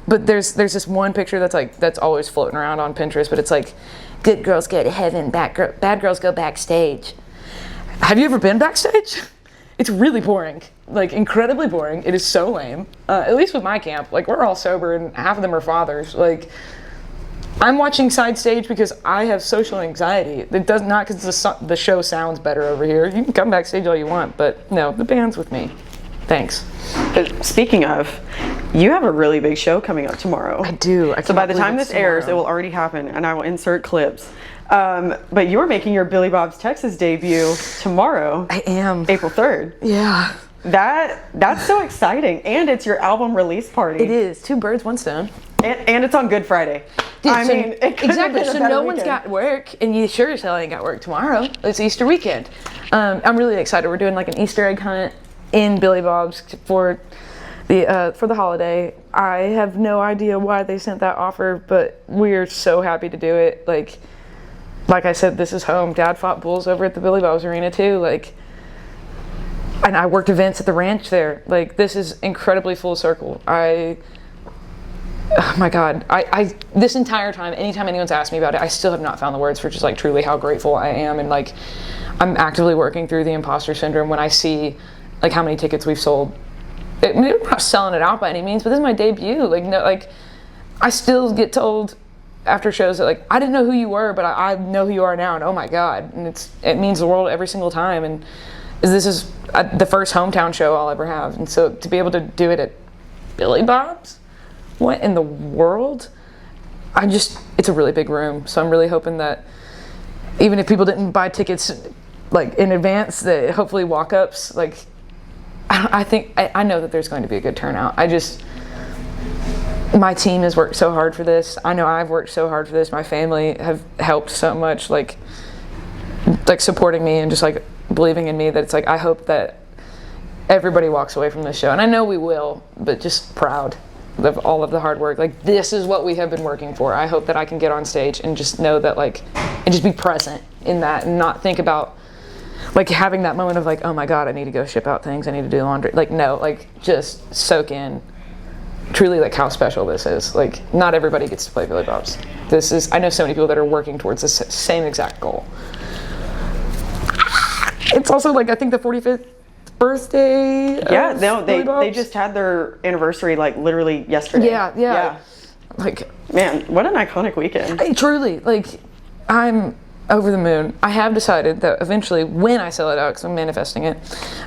But there's this one picture that's always floating around on Pinterest, but it's like, good girls go to heaven, bad girls go backstage. Have you ever been backstage? It's really boring, like incredibly boring. It is so lame. At least with my camp, like we're all sober and half of them are fathers. Like I'm watching side stage because I have social anxiety. It does not because the show sounds better over here. You can come backstage all you want, but no, the band's with me. Thanks. Speaking of, you have a really big show coming up tomorrow. I do. So by the time this airs, it will already happen, and I will insert clips. But you're making your Billy Bob's Texas debut tomorrow. I am. April 3rd. Yeah. That's so exciting, and it's your album release party. It is. 2 birds, 1 stone. And it's on Good Friday. Dude, I mean, it couldn't have exactly. been a So better no one's weekend. got work, and you sure as hell ain't got work tomorrow. It's Easter weekend. I'm really excited. We're doing like an Easter egg hunt in Billy Bob's for the holiday. I have no idea why they sent that offer, but we're so happy to do it. Like I said, this is home. Dad fought bulls over at the Billy Bob's Arena too. Like, and I worked events at the ranch there. Like, this is incredibly full circle. Oh my God. I this entire time, anytime anyone's asked me about it, I still have not found the words for just like truly how grateful I am. And like, I'm actively working through the imposter syndrome when I see like how many tickets we've sold. We're not selling it out by any means, but this is my debut. Like, no, like I still get told after shows that like, I didn't know who you were, but I know who you are now. And oh my God. And it means the world every single time. And this is the first hometown show I'll ever have. And so to be able to do it at Billy Bob's, what in the world? It's a really big room. So I'm really hoping that even if people didn't buy tickets like in advance, that hopefully walk-ups, like I know that there's going to be a good turnout. My team has worked so hard for this. I know I've worked so hard for this. My family have helped so much, like supporting me and just like believing in me, that it's like, I hope that everybody walks away from this show. And I know we will, but just proud of all of the hard work. Like, this is what we have been working for. I hope that I can get on stage and just know that, like, and just be present in that and not think about like having that moment of like, oh my God, I need to go ship out things. I need to do laundry. Like, no, like just soak in truly like how special this is. Like, not everybody gets to play Billy Bob's. I know so many people that are working towards the same exact goal. It's also like, I think the 45th birthday. Yeah, no, they just had their anniversary like literally yesterday. Yeah. Like, man, what an iconic weekend. Truly, like, I'm over the moon. I have decided that eventually, when I sell it out, because I'm manifesting it,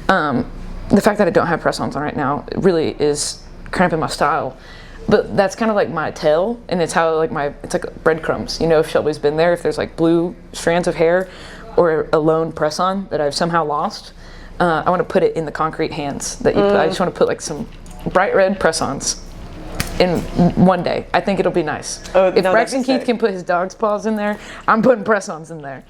the fact that I don't have press-ons on right now really is cramping my style. But that's kind of like my tell, and it's how like it's like breadcrumbs. You know, if Shelby's been there, if there's like blue strands of hair or a lone press-on that I've somehow lost, I want to put it in the concrete hands that you put. I just want to put like some bright red press-ons in one day. I think it'll be nice. If Braxton Keith can put his dog's paws in there, I'm putting press-ons in there.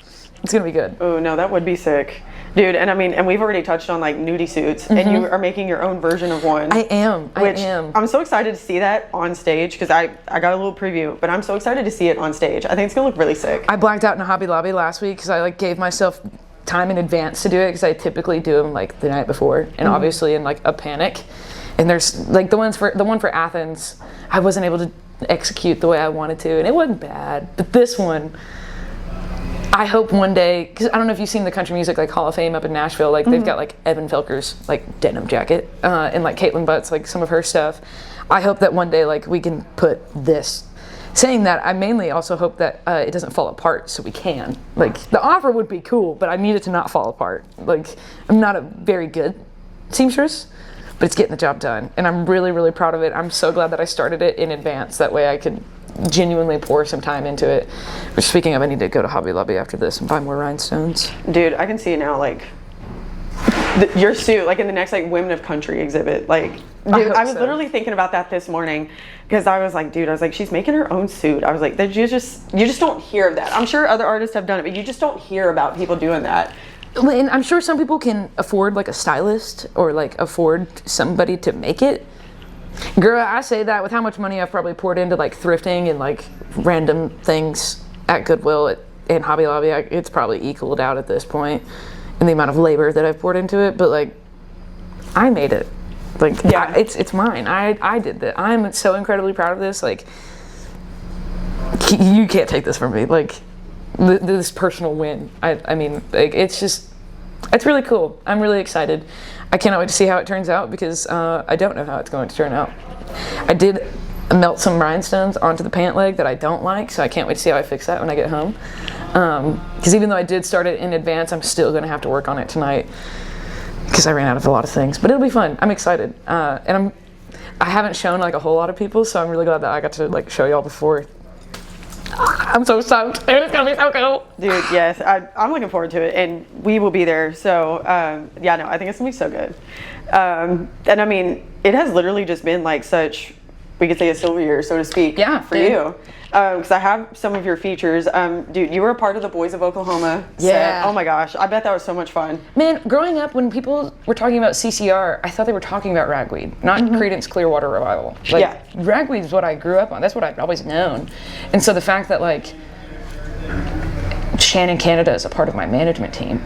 It's gonna be good. Oh no, that would be sick, dude. And I mean, and we've already touched on like nudie suits, and you are making your own version of one. I am. I'm so excited to see that on stage, because I got a little preview, but I'm so excited to see it on stage. I think it's gonna look really sick. I blacked out in a Hobby Lobby last week because I like gave myself time in advance to do it, because I typically do them like the night before, and obviously in like a panic. And there's like the one for Athens, I wasn't able to execute the way I wanted to, and it wasn't bad. But this one, I hope one day, because I don't know if you've seen the Country Music like Hall of Fame up in Nashville, like they've got like Evan Felker's like denim jacket, and like Caitlin Butt's like some of her stuff. I hope that one day like we can put this. Saying that, I mainly also hope that it doesn't fall apart, so we can. Like, the offer would be cool, but I need it to not fall apart. Like, I'm not a very good seamstress, but it's getting the job done. And I'm really, really proud of it. I'm so glad that I started it in advance. That way I could genuinely pour some time into it. Which, speaking of, I need to go to Hobby Lobby after this and buy more rhinestones. Dude, I can see it now, like, your suit, like in the next like Women of Country exhibit. Like, dude, I was literally thinking about that this morning, because I was like, she's making her own suit. I was like, you just don't hear of that. I'm sure other artists have done it, but you just don't hear about people doing that. And I'm sure some people can afford like a stylist or like afford somebody to make it. Girl, I say that with how much money I've probably poured into like thrifting and like random things at Goodwill and Hobby Lobby. It's probably equaled out at this point in the amount of labor that I've poured into it. But like, I made it. Like, yeah, it's mine. I did that. I'm so incredibly proud of this. Like, you can't take this from me. Like, this personal win. I mean, like, it's really cool. I'm really excited. I cannot wait to see how it turns out because I don't know how it's going to turn out. I did melt some rhinestones onto the pant leg that I don't like, so I can't wait to see how I fix that when I get home. Because even though I did start it in advance, I'm still going to have to work on it tonight because I ran out of a lot of things. But it'll be fun. I'm excited. And I haven't shown like a whole lot of people, so I'm really glad that I got to like show y'all before. I'm so stoked. It's gonna be so cool. Dude, yes. I'm looking forward to it, and we will be there. So, yeah, no, I think it's gonna be so good. And I mean, it has literally just been like such, we could say a silver year, so to speak, for you. Because I have some of your features. Dude, you were a part of the Boys of Oklahoma set. Oh my gosh, I bet that was so much fun. Man, growing up, when people were talking about CCR, I thought they were talking about Ragweed, not Creedence Clearwater Revival. Like, Ragweed is what I grew up on. That's what I've always known. And so the fact that like Shannon Canada is a part of my management team,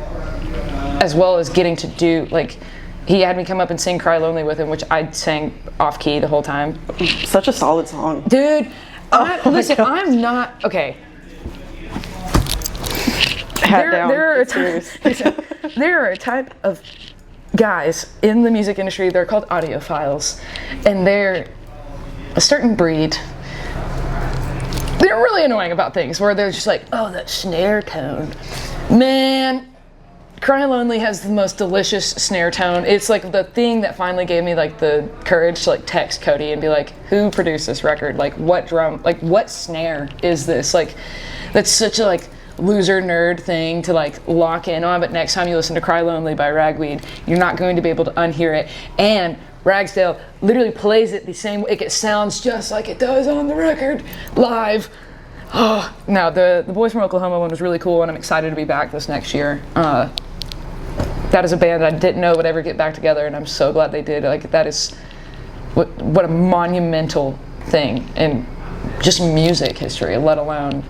as well as getting to do like, he had me come up and sing "Cry Lonely" with him, which I sang off key the whole time. Such a solid song, dude. Listen, I'm not okay. There are a type of guys in the music industry. They're called audiophiles, and they're a certain breed. They're really annoying about things where they're just like, oh, that snare tone, man. Cry Lonely has the most delicious snare tone. It's like the thing that finally gave me like the courage to like text Cody and be like, who produced this record? Like what drum, like what snare is this? Like that's such a like loser nerd thing to like lock in on, but next time you listen to Cry Lonely by Ragweed, you're not going to be able to unhear it. And Ragsdale literally plays it the same way. It sounds just like it does on the record live. Oh, no, the Boys from Oklahoma one was really cool, and I'm excited to be back this next year. That is a band I didn't know would ever get back together, and I'm so glad they did. Like, that is what a monumental thing in just music history, let alone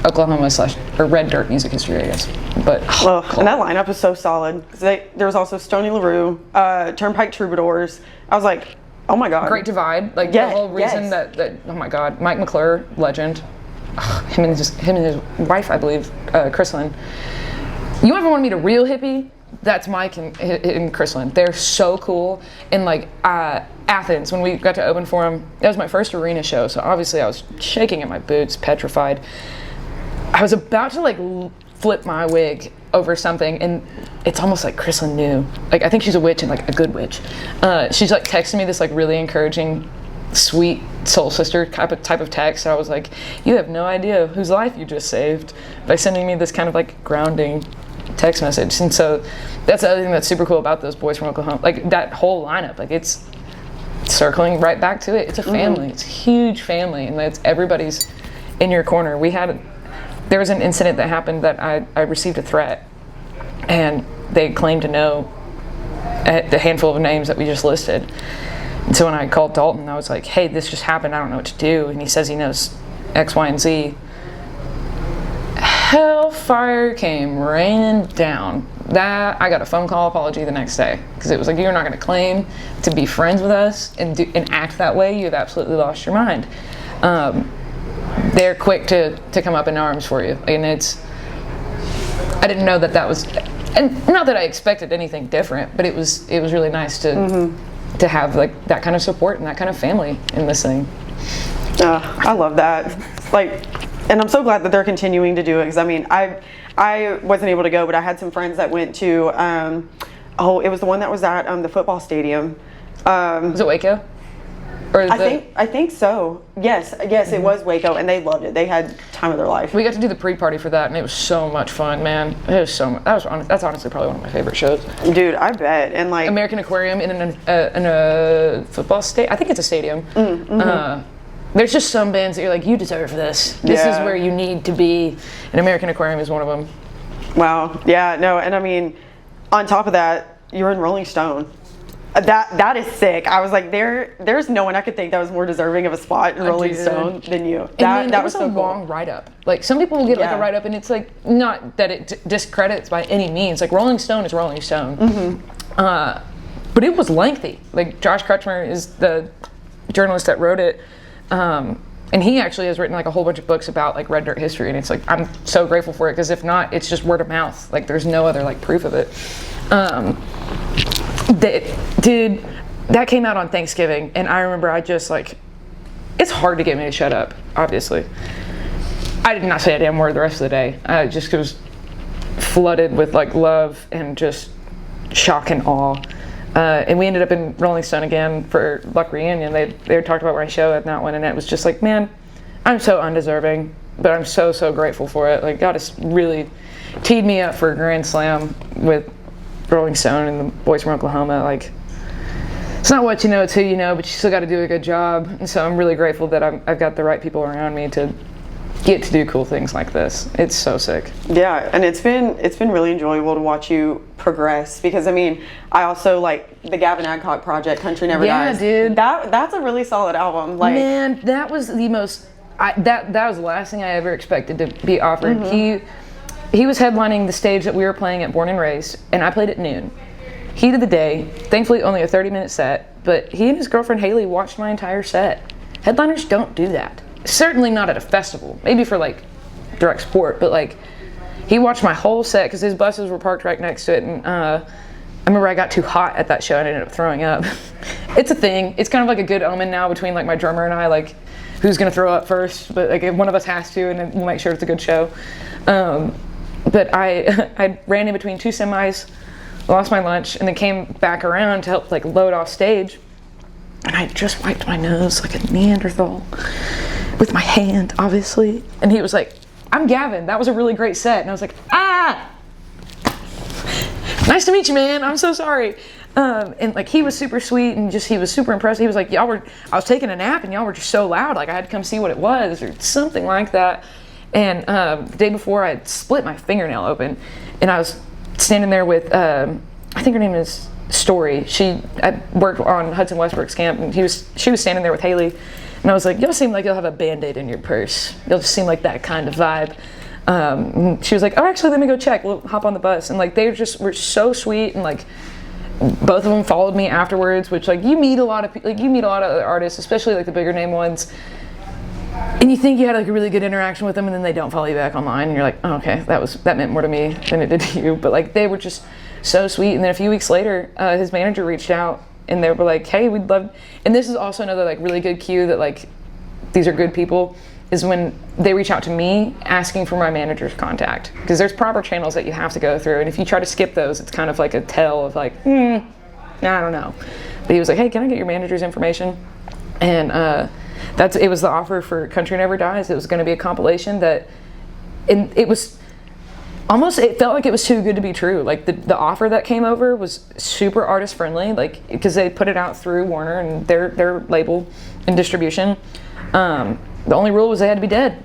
Oklahoma or Red Dirt music history, I guess. But cool. And that lineup is so solid. There was also Stony LaRue, Turnpike Troubadours. I was like, oh my god. Great Divide, like the whole reason that oh my god, Mike McClure, legend. Him and his wife, I believe, Chrislyn. You ever want to meet a real hippie? That's Mike and Chrislyn. They're so cool. And like Athens, when we got to open for them, that was my first arena show. So obviously I was shaking in my boots, petrified. I was about to like flip my wig over something, and it's almost like Chrislyn knew. Like I think she's a witch and like a good witch. She's like texting me this like really encouraging, sweet soul sister type of text. I was like, you have no idea whose life you just saved by sending me this kind of like grounding text message. And so that's the other thing that's super cool about those Boys from Oklahoma, like that whole lineup. Like it's circling right back to it. It's a family. It's a huge family, and it's everybody's in your corner. There was an incident that happened that I received a threat, and they claimed to know the handful of names that we just listed. And so when I called Dalton, I was like, hey, this just happened, I don't know what to do. And he says he knows X, Y, and Z. Hellfire came raining down. That I got a phone call apology the next day, because it was like, you're not going to claim to be friends with us and act that way. You've absolutely lost your mind. They're quick to come up in arms for you, and I didn't know that was, and not that I expected anything different, but it was really nice to have like that kind of support and that kind of family in this thing. I love that. Like, and I'm so glad that they're continuing to do it, because I mean, I wasn't able to go, but I had some friends that went to it was the one that was at the football stadium. Was it Waco? I think so. Yes, it was Waco, and they loved it. They had time of their life. We got to do the pre-party for that, and it was so much fun, man. It was so much. That's honestly probably one of my favorite shows. Dude, I bet. And like American Aquarium in a football stadium. I think it's a stadium. There's just some bands that you're like, you deserve this. This is where you need to be. And American Aquarium is one of them. Wow. Yeah. No. And I mean, on top of that, you're in Rolling Stone. That is sick. I was like, there's no one I could think that was more deserving of a spot in Rolling Stone than you. That was so cool. Long write-up. Like, some people will get like a write-up, and it's like, not that it discredits by any means. Like, Rolling Stone is Rolling Stone. But it was lengthy. Like, Josh Kretschmer is the journalist that wrote it. And he actually has written like a whole bunch of books about like red dirt history, and it's like, I'm so grateful for it, because if not, it's just word of mouth. Like, there's no other like proof of it. That came out on Thanksgiving, and I remember I just like, it's hard to get me to shut up, obviously. I did not say a damn word the rest of the day. I just was flooded with like love and just shock and awe. And we ended up in Rolling Stone again for Luck Reunion. They talked about my show at that one, and it was just like, man, I'm so undeserving, but I'm so grateful for it. Like, God has really teed me up for a grand slam with Rolling Stone and the boys from Oklahoma. Like, it's not what you know, it's who you know, but you still got to do a good job. And so I'm really grateful that I've got the right people around me to get to do cool things like this. It's so sick. Yeah, and it's been really enjoyable to watch you progress, because I mean, I also like the Gavin Adcock project, Country Never Dies. Yeah, dude. That's a really solid album. Like, man, that was the most. That was the last thing I ever expected to be offered. He was headlining the stage that we were playing at Born and Raised, and I played at noon. Heat of the day. Thankfully, only a 30-minute set, but he and his girlfriend Haley watched my entire set. Headliners don't do that. Certainly not at a festival. Maybe for like direct support, but like, he watched my whole set because his buses were parked right next to it, and I remember I got too hot at that show and I ended up throwing up. It's a thing. It's kind of like a good omen now between like my drummer and I, like, who's gonna throw up first, but like one of us has to, and then we'll make sure it's a good show. But I ran in between two semis, lost my lunch, and then came back around to help like load off stage, and I just wiped my nose like a Neanderthal with my hand, obviously. And he was like, I'm Gavin, that was a really great set. And I was like, nice to meet you, man, I'm so sorry. And like, he was super sweet, and just, he was super impressed. He was like, I was taking a nap and y'all were just so loud, like I had to come see what it was, or something like that. And the day before, I had split my fingernail open, and I was standing there with, I think her name is Story. I worked on Hudson Westbrook's camp, and she was standing there with Haley. And I was like, y'all seem like you'll have a Band-Aid in your purse. You'll just seem like that kind of vibe. She was like, oh, actually, let me go check. We'll hop on the bus. And like, they just were so sweet. And like, both of them followed me afterwards, which like, you meet a lot of other artists, especially like the bigger name ones. And you think you had like a really good interaction with them, and then they don't follow you back online. And you're like, oh, okay, that meant more to me than it did to you. But like, they were just so sweet. And then a few weeks later, his manager reached out, and they were like, hey, we'd love, and this is also another like really good cue that like, these are good people, is when they reach out to me asking for my manager's contact, because there's proper channels that you have to go through, and if you try to skip those, it's kind of like a tell of like, I don't know. But he was like, hey, can I get your manager's information? And it was the offer for Country Never Dies. It was going to be a compilation that, and it was almost, it felt like it was too good to be true. Like the offer that came over was super artist friendly, like, because they put it out through Warner and their label and distribution. The only rule was they had to be dead.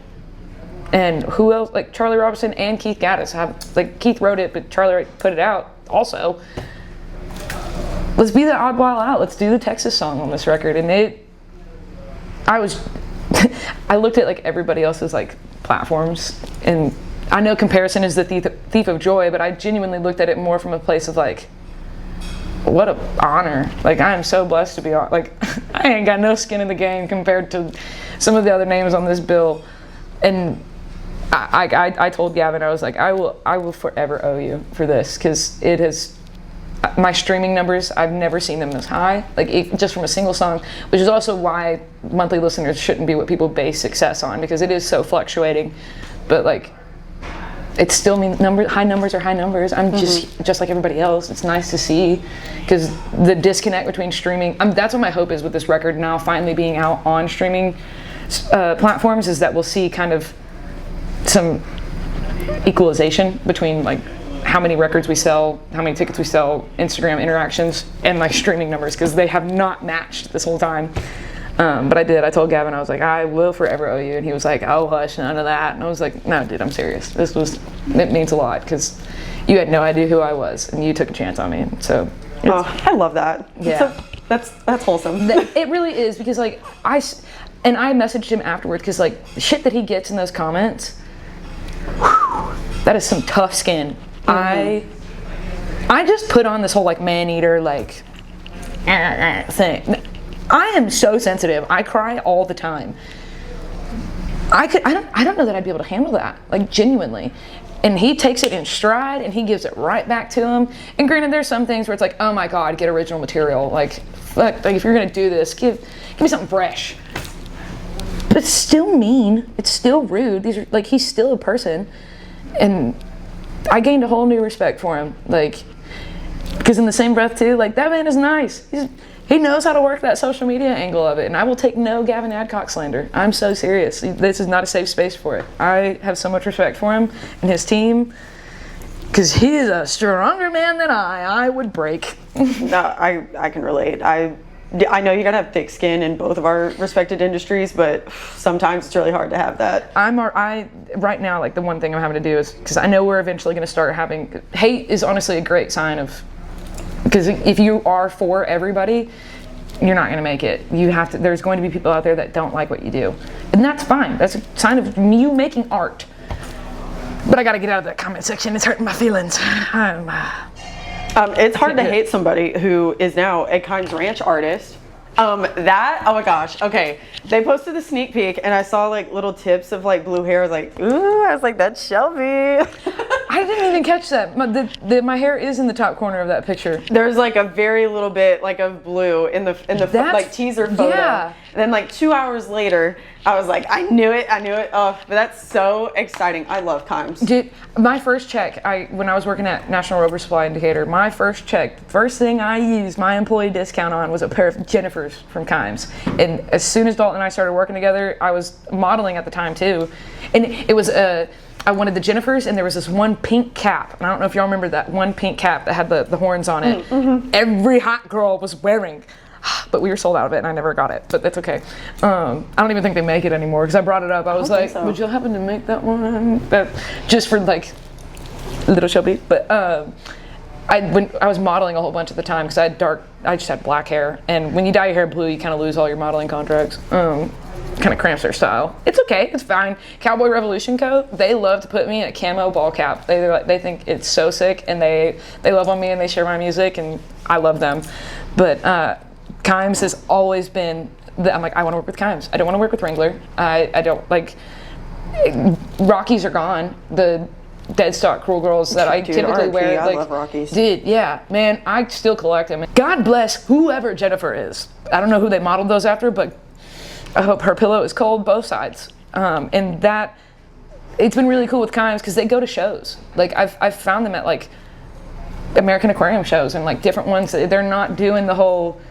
And who else? Like Charlie Robinson and Keith Gaddis Keith wrote it, but Charlie put it out also. Let's be the oddball out. Let's do the Texas song on this record. And I looked at like everybody else's like platforms, and I know comparison is the thief of joy, but I genuinely looked at it more from a place of like, what an honor. Like, I am so blessed to be on, like, I ain't got no skin in the game compared to some of the other names on this bill. And I told Gavin, I was like, I will forever owe you for this, because it has, my streaming numbers, I've never seen them this high, like just from a single song, which is also why monthly listeners shouldn't be what people base success on, because it is so fluctuating. But like, it still means high numbers are high numbers. I'm just like everybody else. It's nice to see, because the disconnect between streaming, that's what my hope is with this record now finally being out on streaming platforms, is that we'll see kind of some equalization between like how many records we sell, how many tickets we sell, Instagram interactions, and my streaming numbers, because they have not matched this whole time. But I told Gavin, I was like, I will forever owe you. And he was like, oh, hush, none of that. And I was like, no, dude, I'm serious. It means a lot, because you had no idea who I was, and you took a chance on me. So, I love that. Yeah. So, that's wholesome. It really is, because like I messaged him afterward, because like the shit that he gets in those comments, whew, that is some tough skin. I just put on this whole like man eater like thing. I am so sensitive. I cry all the time. I don't know that I'd be able to handle that, like genuinely. And he takes it in stride and he gives it right back to him. And granted, there's some things where it's like, oh my God, get original material. Like, fuck, like if you're gonna do this, give me something fresh. But it's still mean. It's still rude. These are like, he's still a person. And I gained a whole new respect for him. Like, because in the same breath too, like that man is nice. He knows how to work that social media angle of it, and I will take no Gavin Adcock slander. I'm so serious. This is not a safe space for it. I have so much respect for him and his team, because he is a stronger man than I would break. No, I can relate. I know you gotta have thick skin in both of our respected industries, but sometimes it's really hard to have that. Right now, like the one thing I'm having to do is, because I know we're eventually going to start having, hate is honestly a great sign of, because if you are for everybody, you're not going to make it. There's going to be people out there that don't like what you do. And that's fine. That's a sign of you making art. But I got to get out of that comment section. It's hurting my feelings. It's hard to hate somebody who is now a Kimes Ranch artist. Oh my gosh. Okay. They posted the sneak peek and I saw like little tips of like blue hair. I was like, ooh, I was like, that's Shelby. I didn't even catch that. My hair is in the top corner of that picture. There's like a very little bit like of blue in the like teaser photo. Yeah. And then like 2 hours later, I was like, I knew it. Oh, but that's so exciting. I love Kimes. Dude, my first check, when I was working at National Rubber Supply Indicator, my first check, first thing I used my employee discount on was a pair of Jennifers from Kimes. And as soon as Dalton and I started working together, I was modeling at the time too. And it was I wanted the Jennifers, and there was this one pink cap. And I don't know if y'all remember that one pink cap that had the horns on it. Mm-hmm. Every hot girl was wearing. But we were sold out of it, and I never got it. But that's okay. I don't even think they make it anymore, because I brought it up. I was like, would you happen to make that one? Just for like little Shelby. But when I was modeling a whole bunch at the time, because I just had black hair. And when you dye your hair blue, you kind of lose all your modeling contracts. Kind of cramps their style. It's okay, it's fine. Cowboy Revolution Co., they love to put me in a camo ball cap. They think it's so sick, and they love on me, and they share my music, and I love them. But Kimes has always been, I'm like, I want to work with Kimes. I don't want to work with Wrangler. I don't like, Rockies are gone. The dead stock Cruel Girls that I typically wear. I love Rockies. Dude, yeah, man, I still collect them. God bless whoever Jennifer is. I don't know who they modeled those after, but I hope her pillow is cold, both sides. And that, it's been really cool with Kimes, because they go to shows. Like I've found them at like American Aquarium shows and like different ones. They're not doing the whole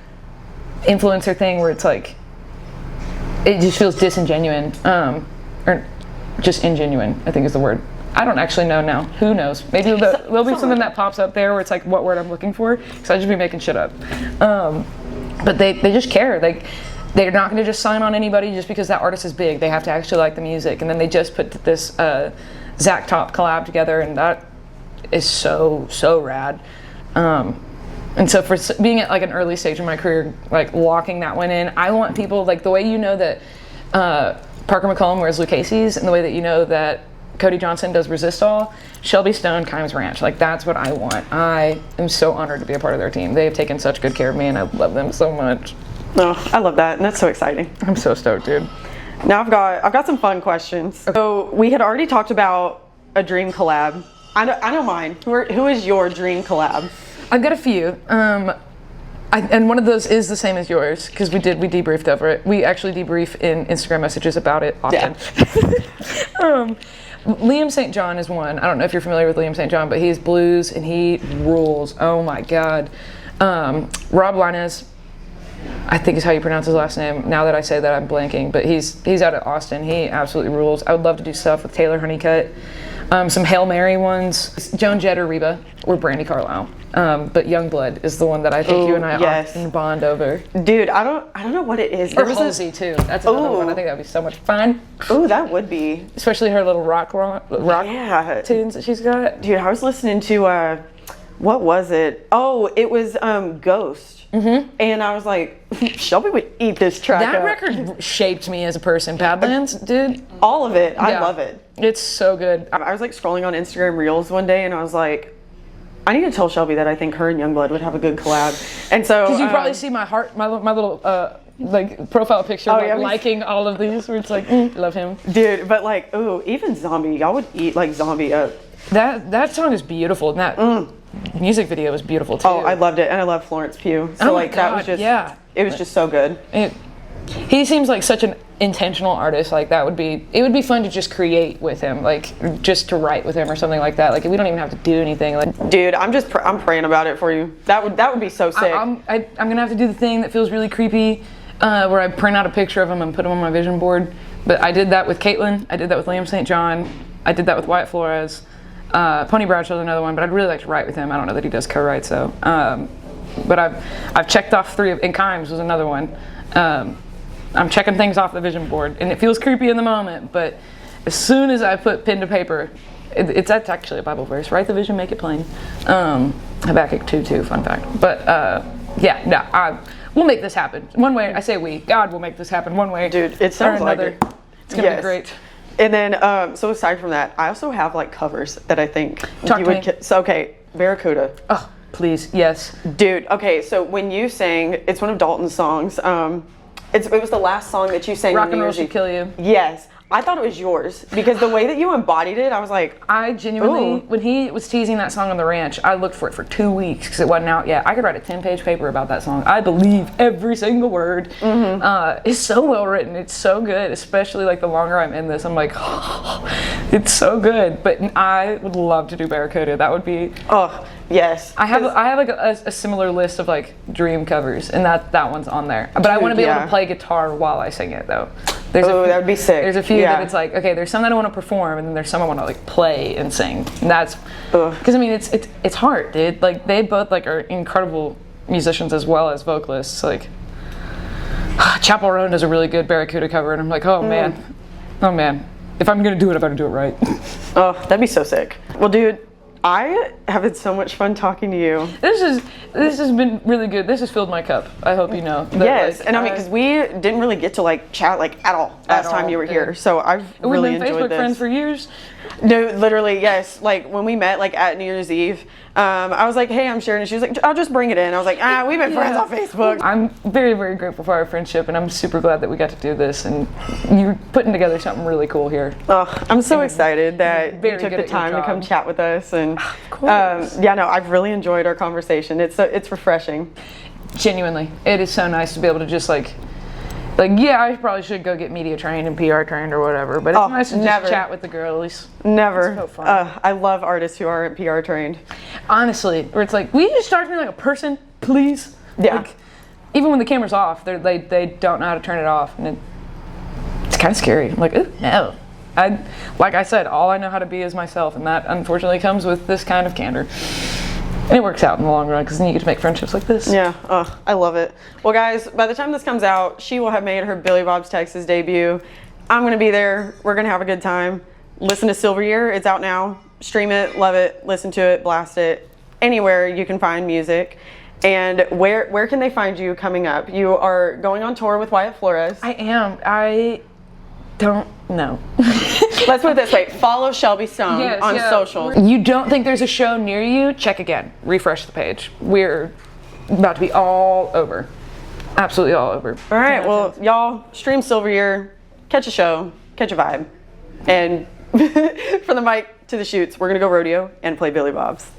influencer thing where it's like, it just feels disingenuine, or just ingenuine, I think is the word. I don't actually know now. Who knows? Maybe there'll be something that pops up there where it's like, what word I'm looking for, because I just be making shit up. But they just care. They're not going to just sign on anybody just because that artist is big. They have to actually like the music. And then they just put this Zach Top collab together, and that is so rad. And so for being at like an early stage in my career, like locking that one in, I want people, like the way you know that Parker McCollum wears Lucchese's, and the way that you know that Cody Johnson does Resistol, Shelby Stone, Kimes Ranch. Like that's what I want. I am so honored to be a part of their team. They have taken such good care of me, and I love them so much. No, I love that, and that's so exciting. I'm so stoked, dude. Now I've got some fun questions. Okay. So we had already talked about a dream collab. I know mine. Who is your dream collab? I've got a few. And one of those is the same as yours, because we debriefed over it. We actually debrief in Instagram messages about it often. Yeah. Liam St. John is one. I don't know if you're familiar with Liam St. John, but he's blues and he rules. Oh my God. Rob Linez, I think is how you pronounce his last name. Now that I say that, I'm blanking, but he's out of Austin. He absolutely rules. I would love to do stuff with Taylor Honeycutt. some Hail Mary ones. Joan Jett or Reba or Brandy Carlisle. But Youngblood is the one that I think you and I often bond over. Dude, I don't know what it is. Or Halsey too. That's another one. I think that would be so much fun. Oh, that would be. Especially her little rock tunes that she's got. Dude, I was listening to what was it? Oh, it was Ghost. Mm-hmm. And I was like, Shelby would eat this track That up. record shaped me as a person. Badlands, dude. All of it. I love it. It's so good. I was like scrolling on Instagram Reels one day and I was like, I need to tell Shelby that I think her and Youngblood would have a good collab. And so because you probably see my heart, my little like profile picture, liking all of these, where it's like, love him, dude. But like, even Zombie, y'all would eat like Zombie up. That song is beautiful, and that music video was beautiful too. Oh, I loved it, and I love Florence Pugh. So like that was just it was just so good. He seems like such an intentional artist. Like it would be fun to just create with him, like just to write with him or something like that. Like we don't even have to do anything. Like, dude, I'm praying about it for you. That would be so sick. I'm gonna have to do the thing that feels really creepy, where I print out a picture of him and put him on my vision board. But I did that with Caitlin. I did that with Liam St. John. I did that with Wyatt Flores. Pony Bradshaw's another one, but I'd really like to write with him. I don't know that he does co-write, so. But I've checked off 3 of, and Kimes was another one. I'm checking things off the vision board, and it feels creepy in the moment, but as soon as I put pen to paper, that's actually a Bible verse. Write the vision, make it plain. Habakkuk 2:2, fun fact. But we'll make this happen. One way, I say we, God will make this happen one way. Dude, it sounds like it. It's gonna be great. And then, so aside from that, I also have like covers that I think Talk to me. So okay, Barracuda. Oh, please, yes. Dude, okay, so when you sang, it's one of Dalton's songs. It was the last song that you sang. Rock and Roll Should Kill You. Yes. I thought it was yours because the way that you embodied it, I was like, I genuinely, when he was teasing that song on the ranch, I looked for it for 2 weeks because it wasn't out yet. I could write a 10-page paper about that song. I believe every single word. Mm-hmm. It's so well written. It's so good, especially like the longer I'm in this, I'm like, oh, it's so good. But I would love to do Barracuda. That would be. Oh, yes. I have like a similar list of like dream covers, and that one's on there. But I want to be able to play guitar while I sing it though. That would be sick. There's a few that it's like, okay, there's some that I want to perform, and then there's some I want to like play and sing. And that's because I mean it's hard, dude. Like they both like are incredible musicians as well as vocalists. Like Chapel Roan does a really good Barracuda cover, and I'm like, oh man, if I'm gonna do it, I better do it right. Oh, that'd be so sick. Well, dude, I have had so much fun talking to you. This has been really good. This has filled my cup. I hope you know. Yes, and I mean, because we didn't really get to like chat like at all last time you were here, so I've really enjoyed this. We've been Facebook friends for years. No, literally, yes. Like when we met, like at New Year's Eve, I was like, "Hey, I'm Sharon," and she was like, "I'll just bring it in." I was like, we've been friends on Facebook." I'm very, very grateful for our friendship, and I'm super glad that we got to do this, and you're putting together something really cool here. Oh, I'm so excited that you took the time to come chat with us, and of course. I've really enjoyed our conversation. It's refreshing. Genuinely, it is so nice to be able to just like I probably should go get media trained and PR trained or whatever, but it's nice to just chat with the girlies. Never. It's so fun. I love artists who aren't PR trained. Honestly, where it's like, will you just start to me like a person, please? Yeah. Like, even when the camera's off, they don't know how to turn it off, and it's kind of scary. I'm like, ooh, no. Like I said, all I know how to be is myself, and that unfortunately comes with this kind of candor. And it works out in the long run because then you get to make friendships like this. Yeah, I love it. Well, guys, by the time this comes out, she will have made her Billy Bob's Texas debut. I'm going to be there. We're going to have a good time. Listen to Silver Year. It's out now. Stream it, love it, listen to it, blast it. Anywhere you can find music. And where can they find you coming up? You are going on tour with Wyatt Flores. I am. I don't know. Let's put it this way. Follow Shelby Stone on socials. You don't think there's a show near you? Check again. Refresh the page. We're about to be all over. Absolutely all over. All right. Well, y'all stream Silver Year, catch a show, catch a vibe. And from the mic to the shoots, we're going to go rodeo and play Billy Bob's.